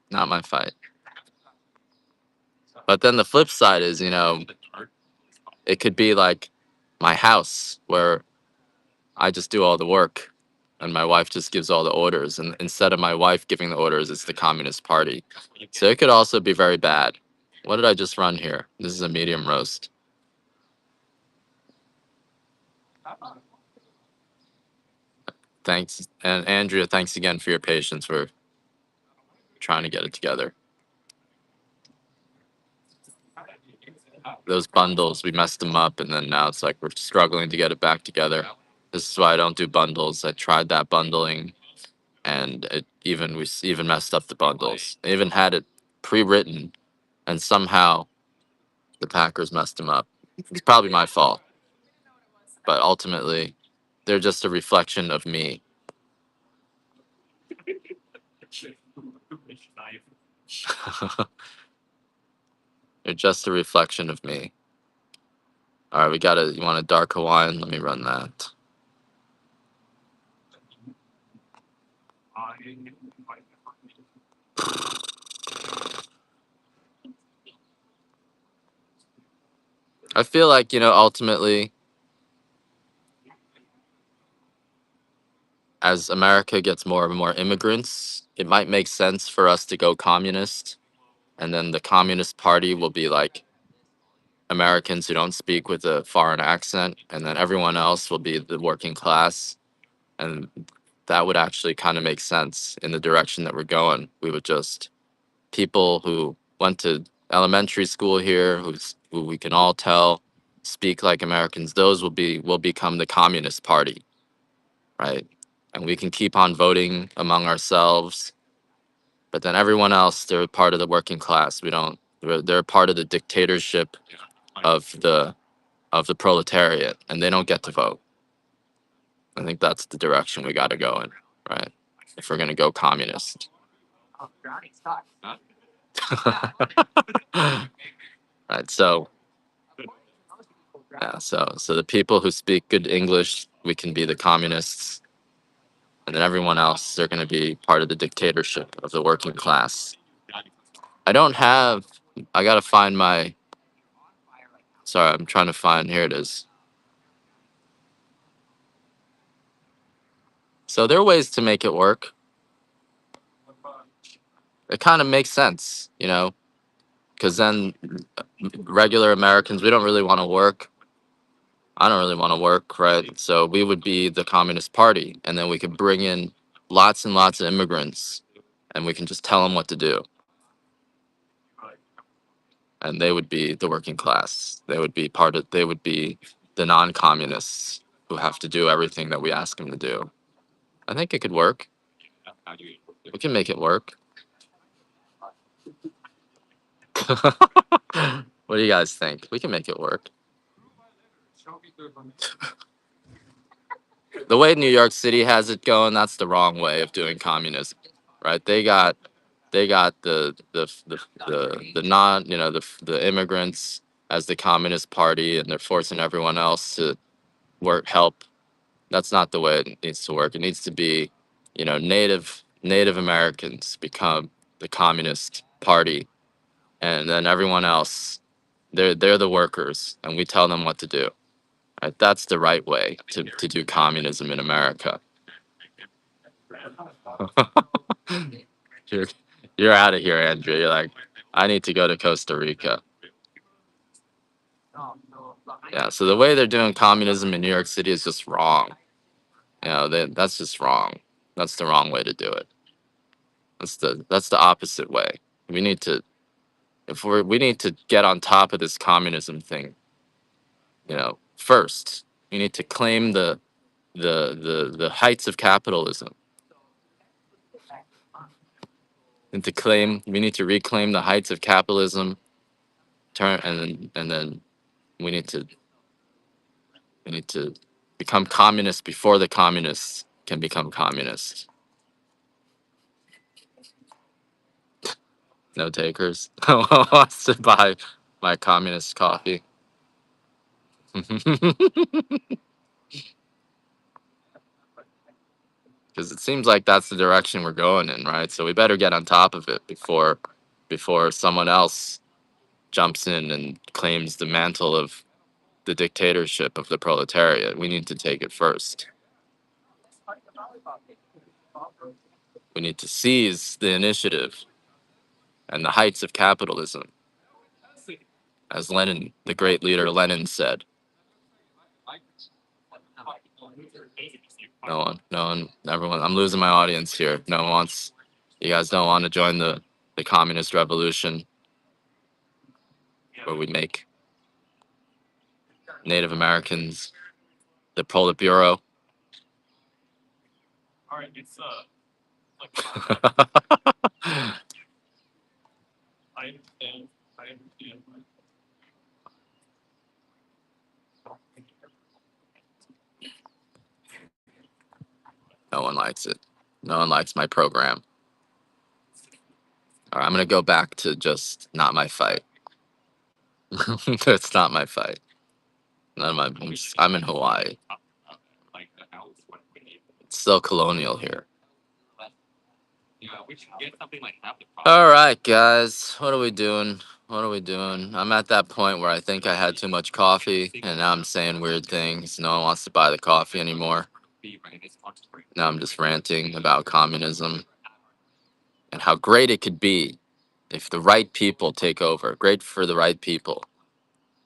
Not my fight. But then the flip side is, it could be like my house where I just do all the work and my wife just gives all the orders. And instead of my wife giving the orders, it's the Communist Party. So it could also be very bad. What did I just run here? This is a medium roast. Thanks. And Andrea, thanks again for your patience. We're trying to get it together. Those bundles, we messed them up, and then now it's like we're struggling to get it back together. This is why I don't do bundles. I tried that bundling, and we even messed up the bundles. I even had it pre-written, and somehow the Packers messed them up. It's probably my fault, but ultimately, they're just a reflection of me. They're just a reflection of me. All right, you want a dark Hawaiian? Let me run that. I feel like, ultimately, as America gets more and more immigrants, it might make sense for us to go communist. And then the Communist Party will be like Americans who don't speak with a foreign accent. And then everyone else will be the working class. And that would actually kind of make sense in the direction that we're going. We would just, people who went to elementary school here, who we can all tell speak like Americans, those will become the Communist Party, right? And we can keep on voting among ourselves, but then everyone else, they're part of the working class. They're part of the dictatorship of the proletariat, and they don't get to vote. I think that's the direction we got to go in, right? If we're gonna go communist. Right. So yeah. So the people who speak good English, we can be the communists, and then everyone else, they're gonna be part of the dictatorship of the working class. I don't have. I gotta find my. Sorry, I'm trying to find. Here it is. So there are ways to make it work. It kind of makes sense, you know, because then regular Americans, we don't really want to work. I don't really want to work, right? So we would be the Communist Party, and then we could bring in lots and lots of immigrants, and we can just tell them what to do. And they would be the working class. They would be they would be the non-communists who have to do everything that we ask them to do. I think it could work. We can make it work. What do you guys think? We can make it work. The way New York City has it going, that's the wrong way of doing communism, right? They got the non, you know, the immigrants as the Communist Party, and they're forcing everyone else to help. That's not the way it needs to work. It needs to be, you know, Native Americans become the Communist Party, and then everyone else, they're the workers, and we tell them what to do. Right? That's the right way to do communism in America. you're you're out of here, Andrea. You're like, I need to go to Costa Rica. Yeah. So the way they're doing communism in New York City is just wrong. You know, that's just wrong. That's the wrong way to do it. That's the opposite way. We need to we need to get on top of this communism thing. You know, first we need to claim the heights of capitalism. And we need to reclaim the heights of capitalism. And then we need to become communists before the communists can become communists. No takers. Who wants to buy my communist coffee? Because it seems like that's the direction we're going in, right? So we better get on top of it before someone else jumps in and claims the mantle of the dictatorship of the proletariat. We need to take it first. We need to seize the initiative and the heights of capitalism, as Lenin, the great leader Lenin, said. No one, everyone. I'm losing my audience here. No one wants. You guys don't want to join the communist revolution, where we make Native Americans the Politburo. No one likes it. No one likes my program. All right, I'm gonna go back to just not my fight. It's not my fight. None of my. I'm in Hawaii. It's still colonial here. All right, guys. What are we doing? What are we doing? I'm at that point where I think I had too much coffee, and now I'm saying weird things. No one wants to buy the coffee anymore. Now I'm just ranting about communism and how great it could be if the right people take over. Great for the right people,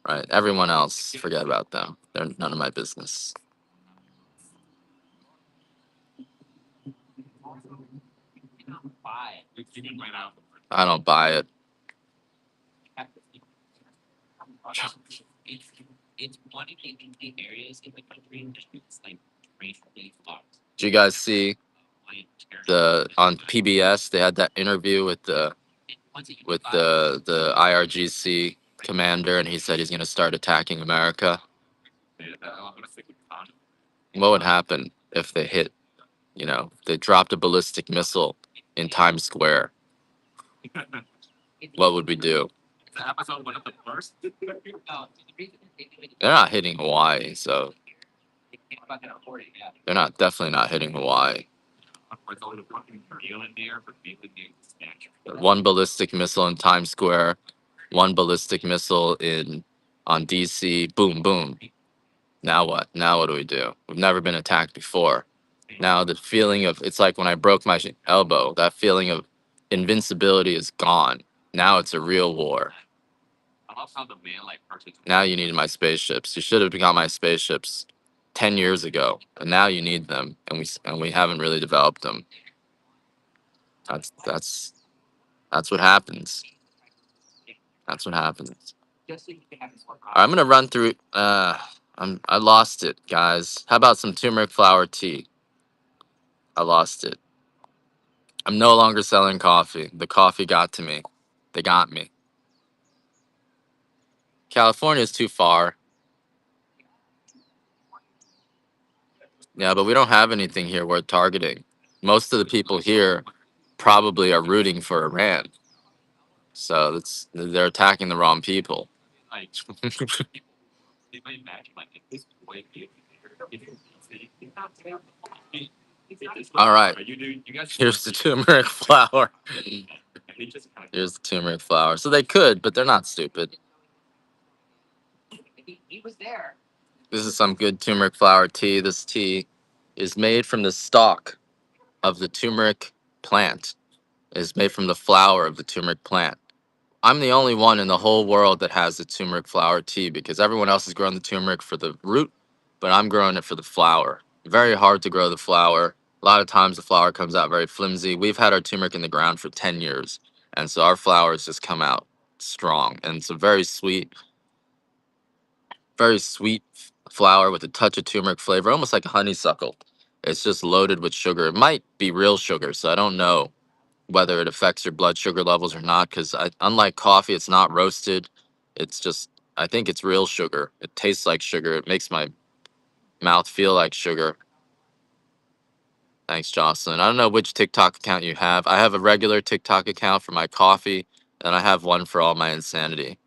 right? Everyone else, forget about them. They're none of my business. I don't buy it. Did you guys see on PBS they had that interview with the IRGC commander, and he said he's going to start attacking America? What would happen if they hit? You know, they dropped a ballistic missile in Times Square. What would we do? They're not hitting Hawaii, so they're definitely not hitting Hawaii. One ballistic missile in Times Square, one ballistic missile on DC. Boom, boom. Now what? Now what do we do? We've never been attacked before. Now the feeling of it's like when I broke my elbow, that feeling of invincibility is gone. Now it's a real war. Now you need my spaceships. You should have got my spaceships 10 years ago, and now you need them, and we haven't really developed them. That's what happens. That's what happens. I'm gonna run through. I lost it, guys. How about some turmeric flower tea? I lost it. I'm no longer selling coffee. The coffee got to me. They got me. California is too far. Yeah, but we don't have anything here worth targeting. Most of the people here probably are rooting for Iran. So they're attacking the wrong people. All right. Here's the turmeric flower. Here's the turmeric flower. So they could, but they're not stupid. This is some good turmeric flower tea. This tea is made from the stalk of the turmeric plant. It's made from the flower of the turmeric plant. I'm the only one in the whole world that has the turmeric flower tea because everyone else is growing the turmeric for the root, but I'm growing it for the flower. Very hard to grow the flower. A lot of times the flower comes out very flimsy. We've had our turmeric in the ground for 10 years, and so our flowers just come out strong. And it's a very sweet flower with a touch of turmeric flavor, almost like a honeysuckle. It's just loaded with sugar. It might be real sugar, so I don't know whether it affects your blood sugar levels or not. Because unlike coffee, it's not roasted. It's just, I think it's real sugar. It tastes like sugar. It makes my mouth feel like sugar. Thanks, Jocelyn. I don't know which TikTok account you have. I have a regular TikTok account for my coffee, and I have one for all my insanity.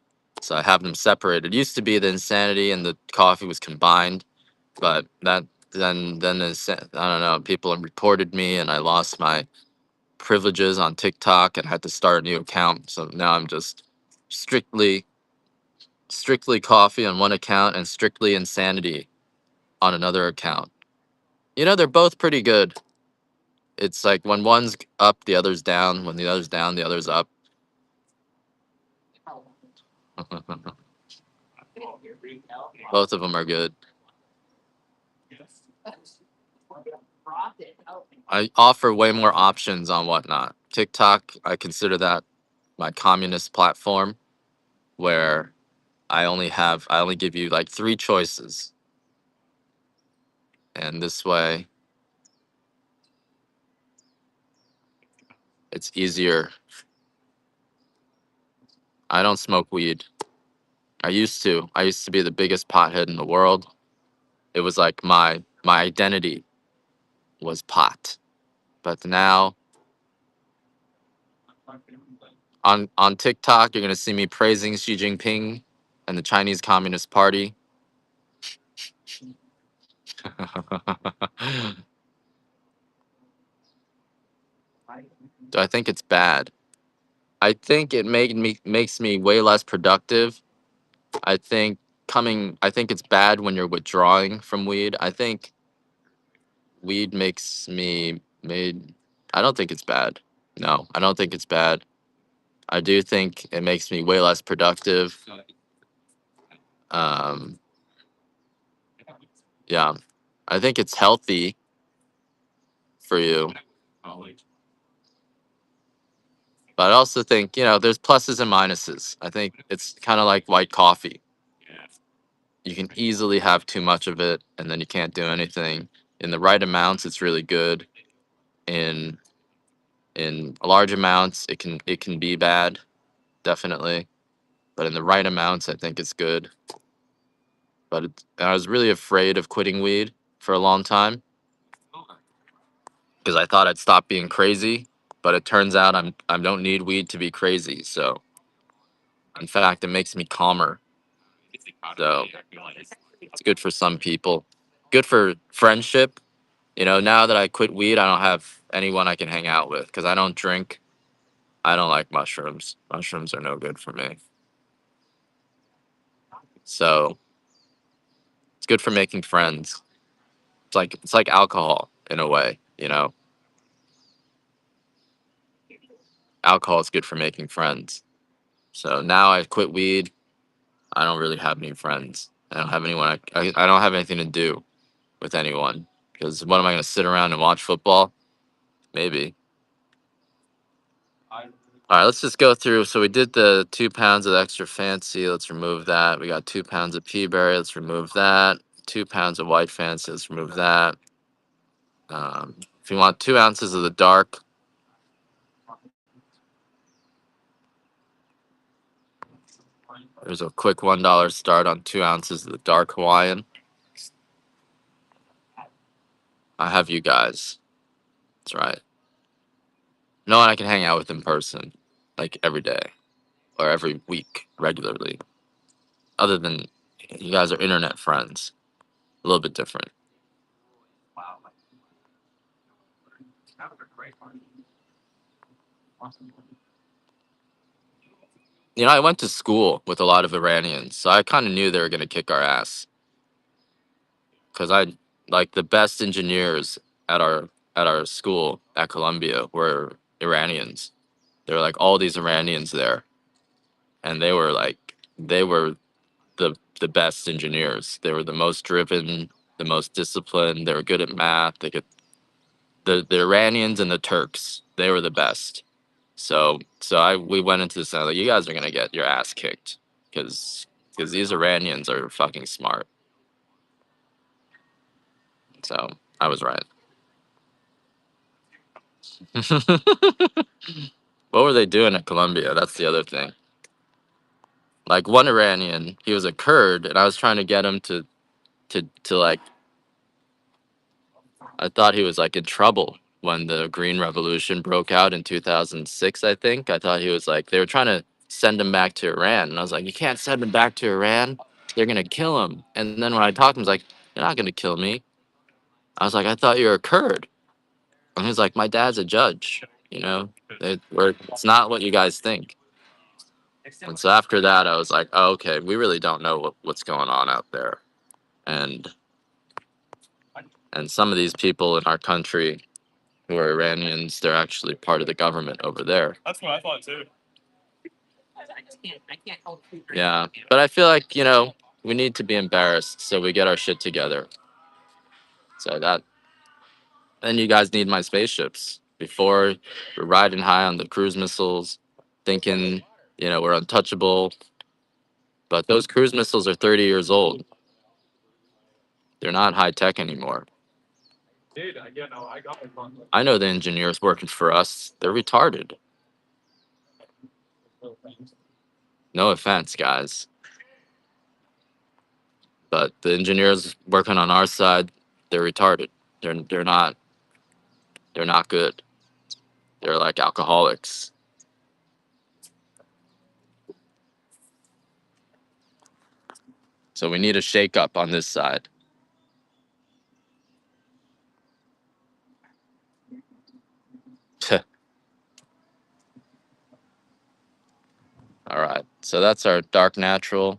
So I have them separated. It used to be the insanity and the coffee was combined, but that I don't know. People have reported me, and I lost my privileges on TikTok and had to start a new account. So now I'm just strictly coffee on one account and strictly insanity on another account. You know, they're both pretty good. It's like when one's up, the other's down. When the other's down, the other's up. Both of them are good. I offer way more options on whatnot. TikTok, I consider that my communist platform where I only give you like three choices. And this way it's easier. I don't smoke weed. I used to. I used to be the biggest pothead in the world. It was like my identity was pot. But now on TikTok, you're gonna see me praising Xi Jinping and the Chinese Communist Party. Do I think it's bad? I think it makes me way less productive. I think I think it's bad when you're withdrawing from weed. I think weed makes me made I don't think it's bad. No, I don't think it's bad. I do think it makes me way less productive. Um, yeah, I think it's healthy for you, but I also think there's pluses and minuses. I think it's kind of like white coffee. You can easily have too much of it, and then you can't do anything. In the right amounts, it's really good. In large amounts, it can be bad, definitely. But in the right amounts, I think it's good. But I was really afraid of quitting weed for a long time because I thought I'd stop being crazy. But it turns out I don't need weed to be crazy. So in fact, it makes me calmer. So it's good for some people. Good for friendship. Now that I quit weed, I don't have anyone I can hang out with because I don't drink. I don't like mushrooms. Mushrooms are no good for me. So it's good for making friends. It's like alcohol. in a way, you know. Alcohol is good for making friends. So now I quit weed. I don't really have any friends. I don't have anyone. I don't have anything to do with anyone because what am I going to sit around and watch football? Maybe. All right, let's just go through. So we did the 2 pounds of extra fancy. Let's remove that. We got 2 pounds of peaberry. Let's remove that. 2 pounds of white fancy. Let's remove that. If you want 2 ounces of the dark, there's a quick $1 start on 2 ounces of the dark Hawaiian. I have you guys. That's right. No one I can hang out with in person, like every day or every week regularly. Other than you guys are internet friends, a little bit different. You know, I went to school with a lot of Iranians, so I kind of knew they were going to kick our ass because I like the best engineers at our school at Columbia were Iranians. There were like all these Iranians there, and they were the best engineers. They were the most driven, the most disciplined. They were good at math. They could the Iranians and the Turks. They were the best. So we went into this and I was like, you guys are gonna get your ass kicked because these Iranians are fucking smart. So I was right. What were they doing at Columbia? That's the other thing. Like one Iranian, he was a Kurd, and I was trying to get him to like. I thought he was like in trouble when the Green Revolution broke out in 2006. I think I thought he was like they were trying to send him back to Iran, and I was like, you can't send him back to Iran. They're gonna kill him. And then when I talked to him, I was like, you're not gonna kill me. I was like, I thought you were a Kurd. And he's like, my dad's a judge. You know, it's not what you guys think. And so after that, I was like, oh, okay, we really don't know what's going on out there. And some of these people in our country who are Iranians, they're actually part of the government over there. That's what I thought too. Yeah, but I feel like we need to be embarrassed so we get our shit together. So that then you guys need my spaceships before we're riding high on the cruise missiles, thinking we're untouchable. But those cruise missiles are 30 years old. They're not high tech anymore. Dude, yeah, no, I got my phone. I know the engineers working for us. They're retarded. No offense, guys. But the engineers working on our side, they're retarded. They're not good. They're like alcoholics. So we need a shake up on this side. All right. So that's our dark natural.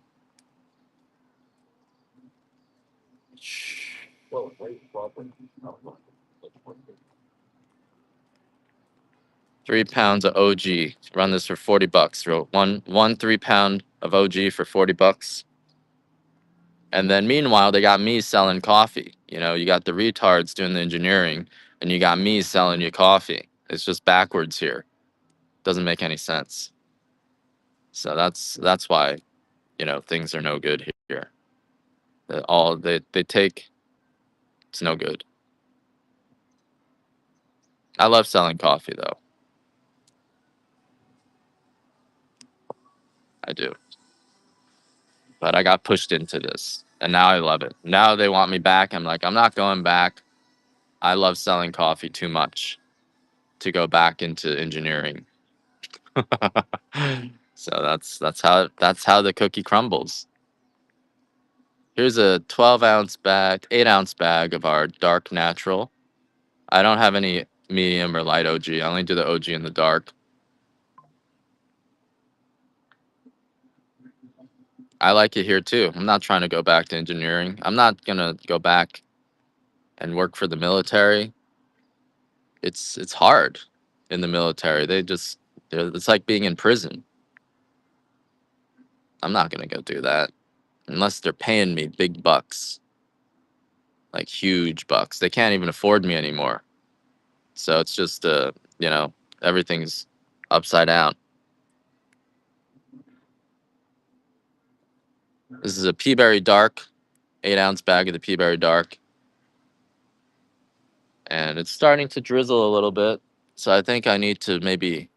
Well, wait, Robert. 3 pounds of OG. Run this for $40. Throw one 3 pound of OG for $40. And then meanwhile, they got me selling coffee. You got the retards doing the engineering, and you got me selling you coffee. It's just backwards here. Doesn't make any sense. So that's why, things are no good here. They take, it's no good. I love selling coffee though. I do. But I got pushed into this, and now I love it. Now they want me back. I'm like, I'm not going back. I love selling coffee too much to go back into engineering. So that's how the cookie crumbles. Here's a 12-ounce bag, 8-ounce bag of our dark natural. I don't have any medium or light OG. I only do the OG in the dark. I like it here too. I'm not trying to go back to engineering. I'm not gonna go back and work for the military. it's hard in the military. It's like being in prison. I'm not gonna go do that unless they're paying me big bucks, like huge bucks. They can't even afford me anymore. So it's just you know, everything's upside down. This is a Peaberry Dark, 8-ounce bag of the Peaberry Dark, and it's starting to drizzle a little bit. So I think I need to maybe,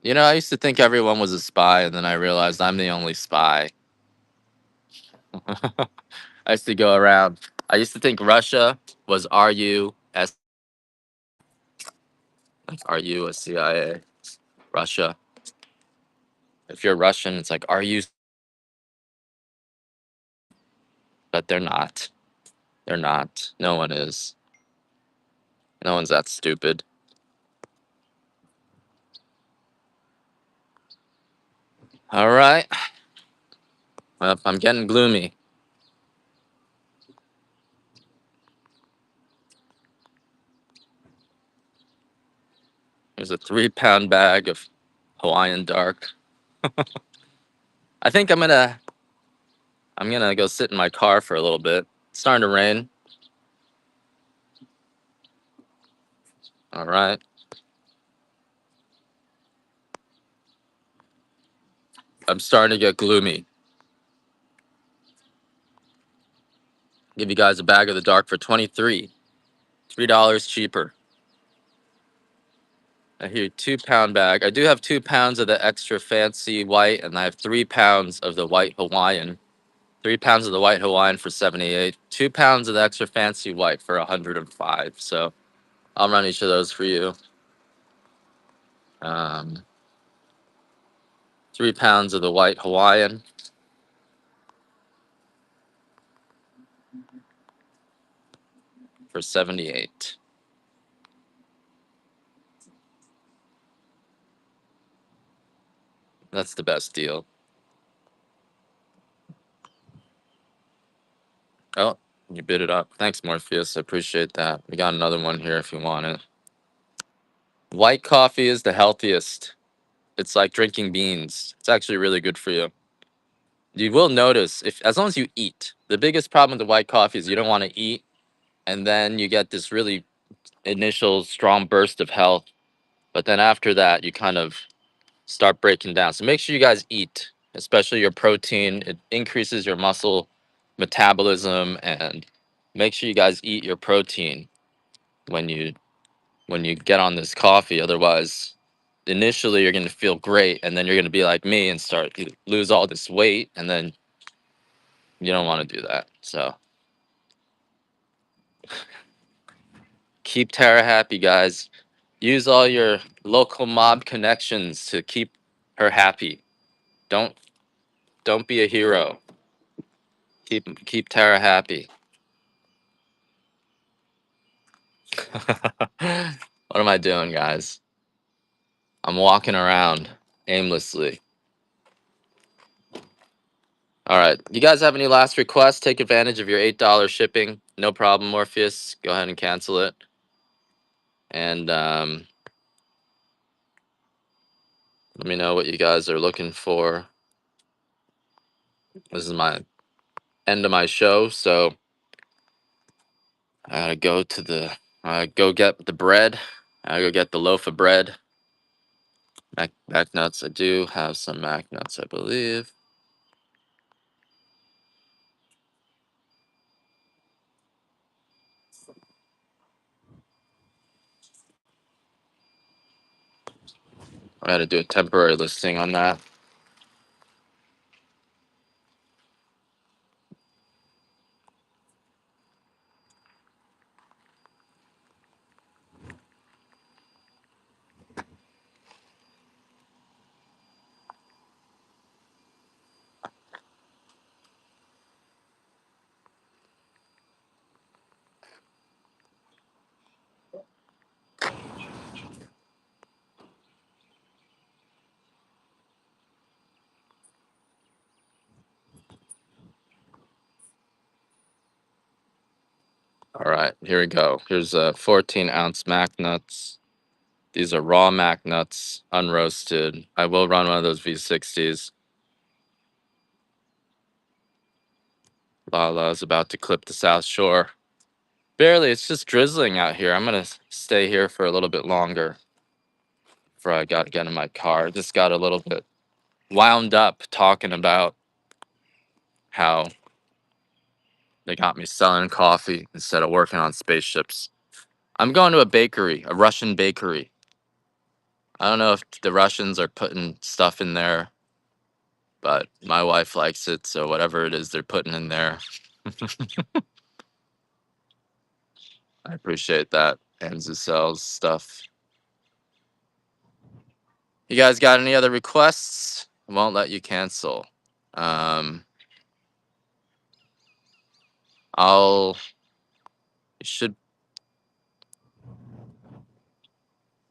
you know, I used to think everyone was a spy, and then I realized I'm the only spy. I used to go around. I used to think Russia was RUS, like are you a CIA? Russia. If you're Russian, it's like are you? But they're not. They're not. No one is. No one's that stupid. All right. Well, I'm getting gloomy. Here's a 3-pound bag of Hawaiian Dark. I think I'm gonna go sit in my car for a little bit. It's starting to rain. All right. I'm starting to get gloomy. Give you guys a bag of the dark for $23. $3 cheaper. I hear 2-pound bag. I do have 2 pounds of the extra fancy white, and I have 3 pounds of the white Hawaiian. 3 pounds of the white Hawaiian for 78. 2 pounds of the extra fancy white for 105. So I'll run each of those for you. 3 pounds of the white Hawaiian for 78. That's the best deal. Oh, you bid it up. Thanks, Morpheus. I appreciate that. We got another one here if you want it. White coffee is the healthiest. It's like drinking beans. It's actually really good for you. You will notice if as long as you eat. The biggest problem with the white coffee is you don't want to eat, and then you get this really initial strong burst of health, but then after that you kind of start breaking down. So make sure you guys eat, especially your protein. It increases your muscle metabolism, and make sure you guys eat your protein when you get on this coffee. Otherwise, initially you're going to feel great, and then you're going to be like me and start lose all this weight, and then you don't want to do that. So keep Tara happy, guys. Use all your local mob connections to keep her happy. Don't don't be a hero. Keep Tara happy. What am I doing, guys? I'm walking around aimlessly. All right. You guys have any last requests? Take advantage of your $8 shipping. No problem, Morpheus. Go ahead and cancel it. And let me know what you guys are looking for. This is my end of my show, so I gotta go to the go get the bread. I go get the loaf of bread. Mac nuts. I do have some Mac nuts, I believe. I gotta do a temporary listing on that. All right, here we go. Here's 14-ounce Mac nuts. These are raw Mac nuts, unroasted. I will run one of those V60s. Lala is about to clip the South Shore. Barely, it's just drizzling out here. I'm gonna stay here for a little bit longer before I gotta get in my car. Just got a little bit wound up talking about how they got me selling coffee instead of working on spaceships. I'm going to a bakery, a Russian bakery. I don't know if the Russians are putting stuff in there, but my wife likes it, so whatever it is they're putting in there, I appreciate that. Anzu sells stuff. You guys got any other requests? I won't let you cancel. Um, I'll. You should.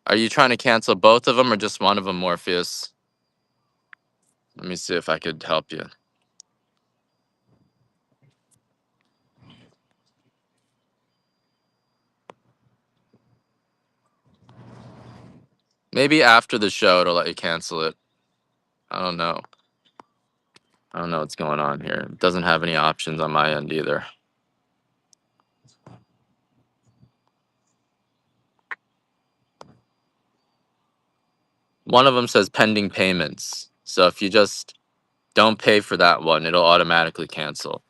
Are you trying to cancel both of them or just one of them, Morpheus? Let me see if I could help you. Maybe after the show it'll let you cancel it. I don't know. I don't know what's going on here. It doesn't have any options on my end either. One of them says pending payments. So if you just don't pay for that one, it'll automatically cancel.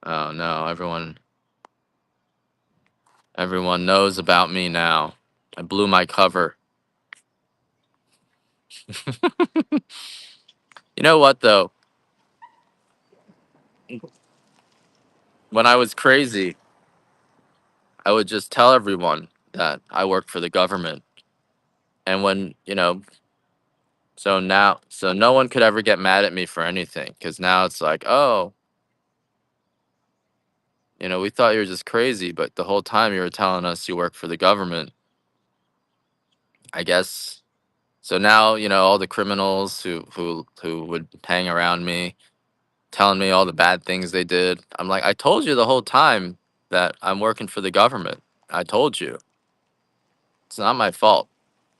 Oh no, everyone knows about me now. I blew my cover. You know what though? When I was crazy, I would just tell everyone that I work for the government. And so no one could ever get mad at me for anything because now it's like, oh, we thought you were just crazy, but the whole time you were telling us you work for the government. I guess. So now, all the criminals who would hang around me, telling me all the bad things they did. I'm like, I told you the whole time that I'm working for the government. I told you. It's not my fault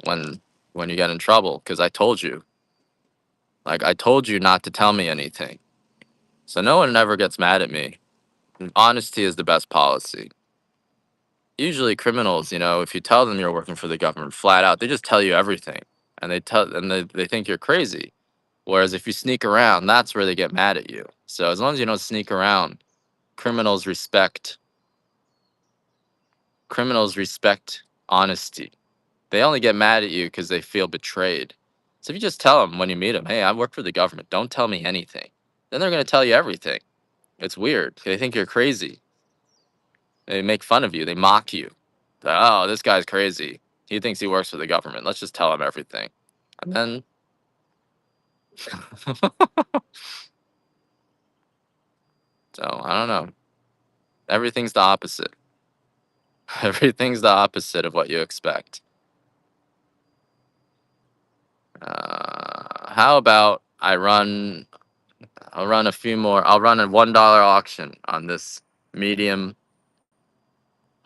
when you get in trouble because I told you. Like I told you not to tell me anything. So no one ever gets mad at me. And honesty is the best policy. Usually criminals, if you tell them you're working for the government flat out, they just tell you everything. And they think you're crazy. Whereas if you sneak around, that's where they get mad at you. So as long as you don't sneak around, criminals respect honesty. They only get mad at you because they feel betrayed. So if you just tell them when you meet them, hey, I work for the government, don't tell me anything, then they're going to tell you everything. It's weird. They think you're crazy. They make fun of you. They mock you. Oh, this guy's crazy. He thinks he works for the government. Let's just tell him everything. And then so I don't know. Everything's the opposite. Everything's the opposite of what you expect. How about I'll run a few more. I'll run a $1 auction on this medium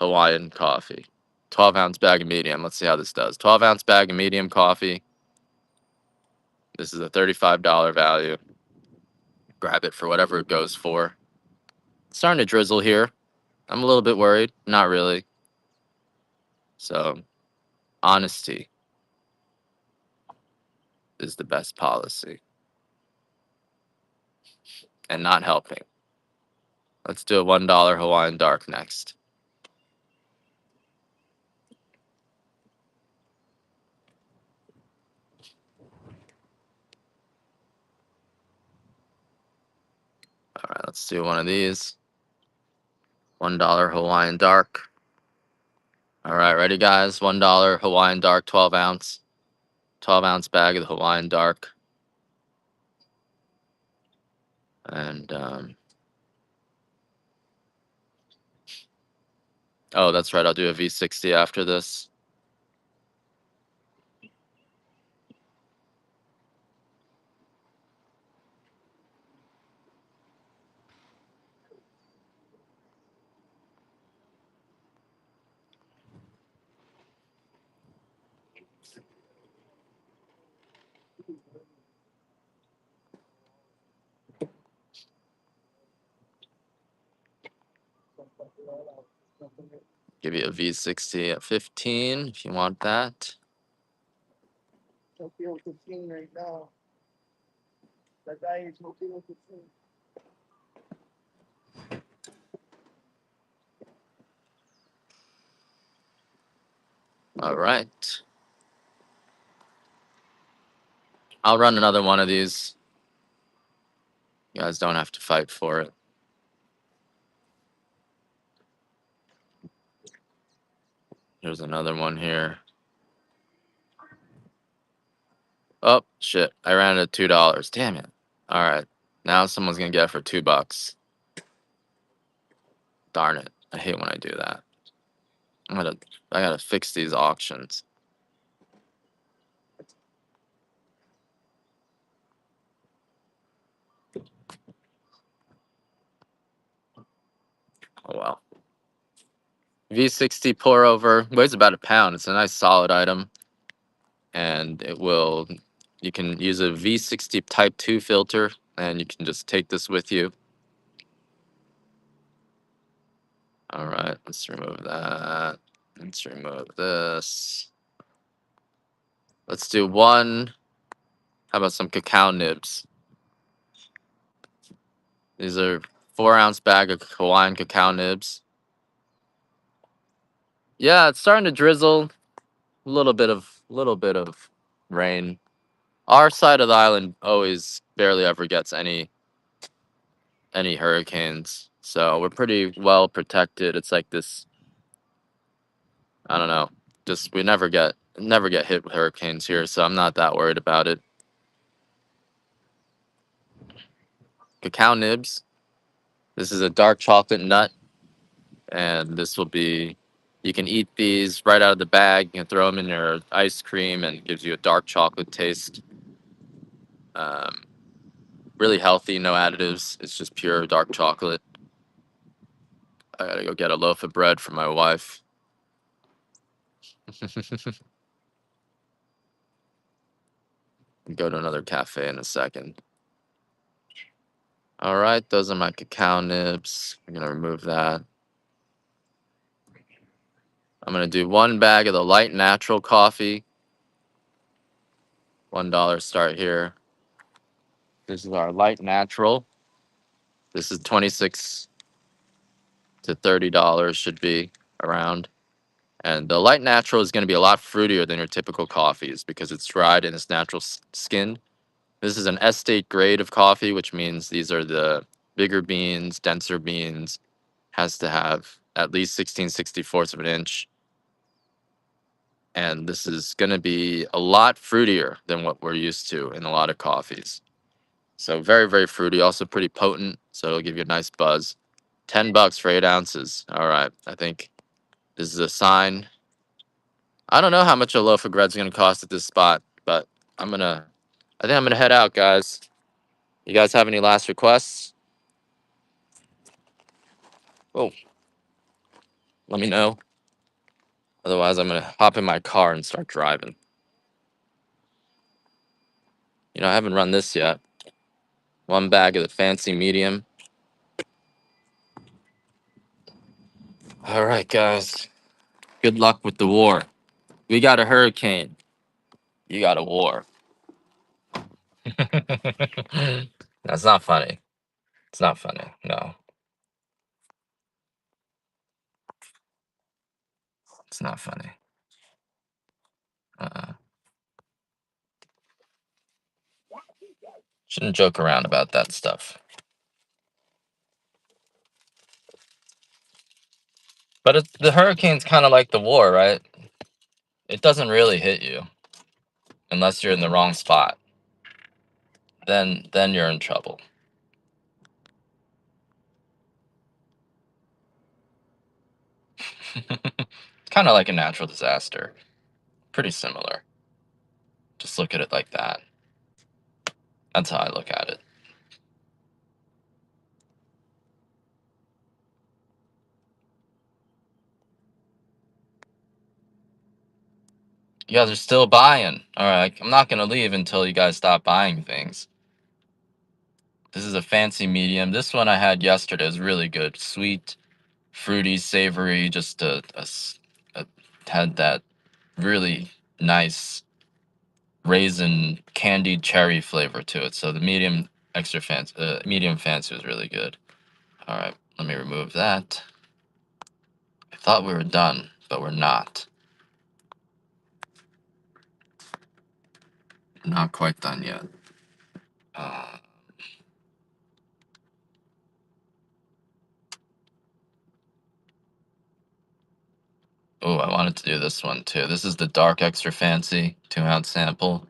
Hawaiian coffee. 12-ounce bag of medium. Let's see how this does. 12-ounce bag of medium coffee. This is a $35 value. Grab it for whatever it goes for. It's starting to drizzle here. I'm a little bit worried. Not really. So, honesty is the best policy. And not helping. Let's do a $1 Hawaiian Dark next. All right, let's do one of these. $1 Hawaiian Dark. All right, ready, guys? $1 Hawaiian Dark, 12 ounce. 12-ounce bag of the Hawaiian Dark. And, oh, that's right. I'll do a V60 after this. Give you a V60 at 15 if you want that. Tokyo 15 right now. That guy is Tokyo 15. All right. I'll run another one of these. You guys don't have to fight for it. Here's another one here. Oh, shit. I ran it at $2. Damn it. All right. Now someone's going to get it for $2. Darn it. I hate when I do that. I gotta fix these auctions. Oh well. V60 pour over weighs about a pound. It's a nice solid item, and you can use a V60 Type 2 filter, and you can just take this with you. All right, let's remove that. Let's remove this. Let's do one. How about some cacao nibs? These are 4-ounce bag of Hawaiian cacao nibs. Yeah, it's starting to drizzle. A little bit of rain. Our side of the island always barely ever gets any hurricanes, so we're pretty well protected. It's like this, I don't know, just we never get hit with hurricanes here, so I'm not that worried about it. Cacao nibs. This is a dark chocolate nut, and this will be. You can eat these right out of the bag. You can throw them in your ice cream, and it gives you a dark chocolate taste. Um, really healthy, no additives. It's just pure dark chocolate. I gotta go get a loaf of bread for my wife. Go to another cafe in a second. All right, those are my cacao nibs. I'm gonna remove that. I'm gonna do one bag of the light natural coffee. $1 start here. This is our light natural. This is 26 to $30 should be around. And the light natural is gonna be a lot fruitier than your typical coffees because it's dried in its natural skin. This is an estate grade of coffee, which means these are the bigger beans, denser beans. Has to have at least 16/64 of an inch. And this is going to be a lot fruitier than what we're used to in a lot of coffees. So very, very fruity, also pretty potent. So it'll give you a nice buzz. $10 for 8 ounces. All right. I think this is a sign. I don't know how much a loaf of bread's going to cost at this spot, but I think I'm going to head out, guys. You guys have any last requests? Oh, let me know. Otherwise, I'm going to hop in my car and start driving. I haven't run this yet. One bag of the fancy medium. All right, guys. Good luck with the war. We got a hurricane. You got a war. That's not funny. It's not funny. No, it's not funny. Uh-uh. Shouldn't joke around about that stuff. But the hurricane's kind of like the war, right? It doesn't really hit you unless you're in the wrong spot. Then you're in trouble. It's kind of like a natural disaster. Pretty similar. Just look at it like that. That's how I look at it. You guys are still buying. All right, I'm not gonna leave until you guys stop buying things. This is a fancy medium. This one I had yesterday is really good. Sweet, fruity, savory. Just had that really nice raisin candied cherry flavor to it. So the medium medium fancy was really good. All right, let me remove that. I thought we were done, but we're not. Not quite done yet. Oh, I wanted to do this one too. This is the dark extra fancy 2-ounce sample.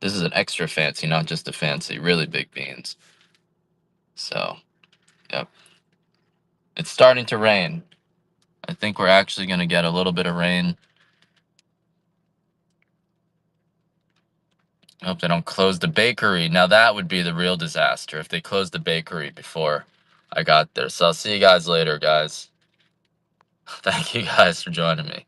This is an extra fancy, not just a fancy. Really big beans. So, yep. It's starting to rain. I think we're actually going to get a little bit of rain. I hope they don't close the bakery. Now that would be the real disaster if they closed the bakery before I got there. So I'll see you guys later, guys. Thank you guys for joining me.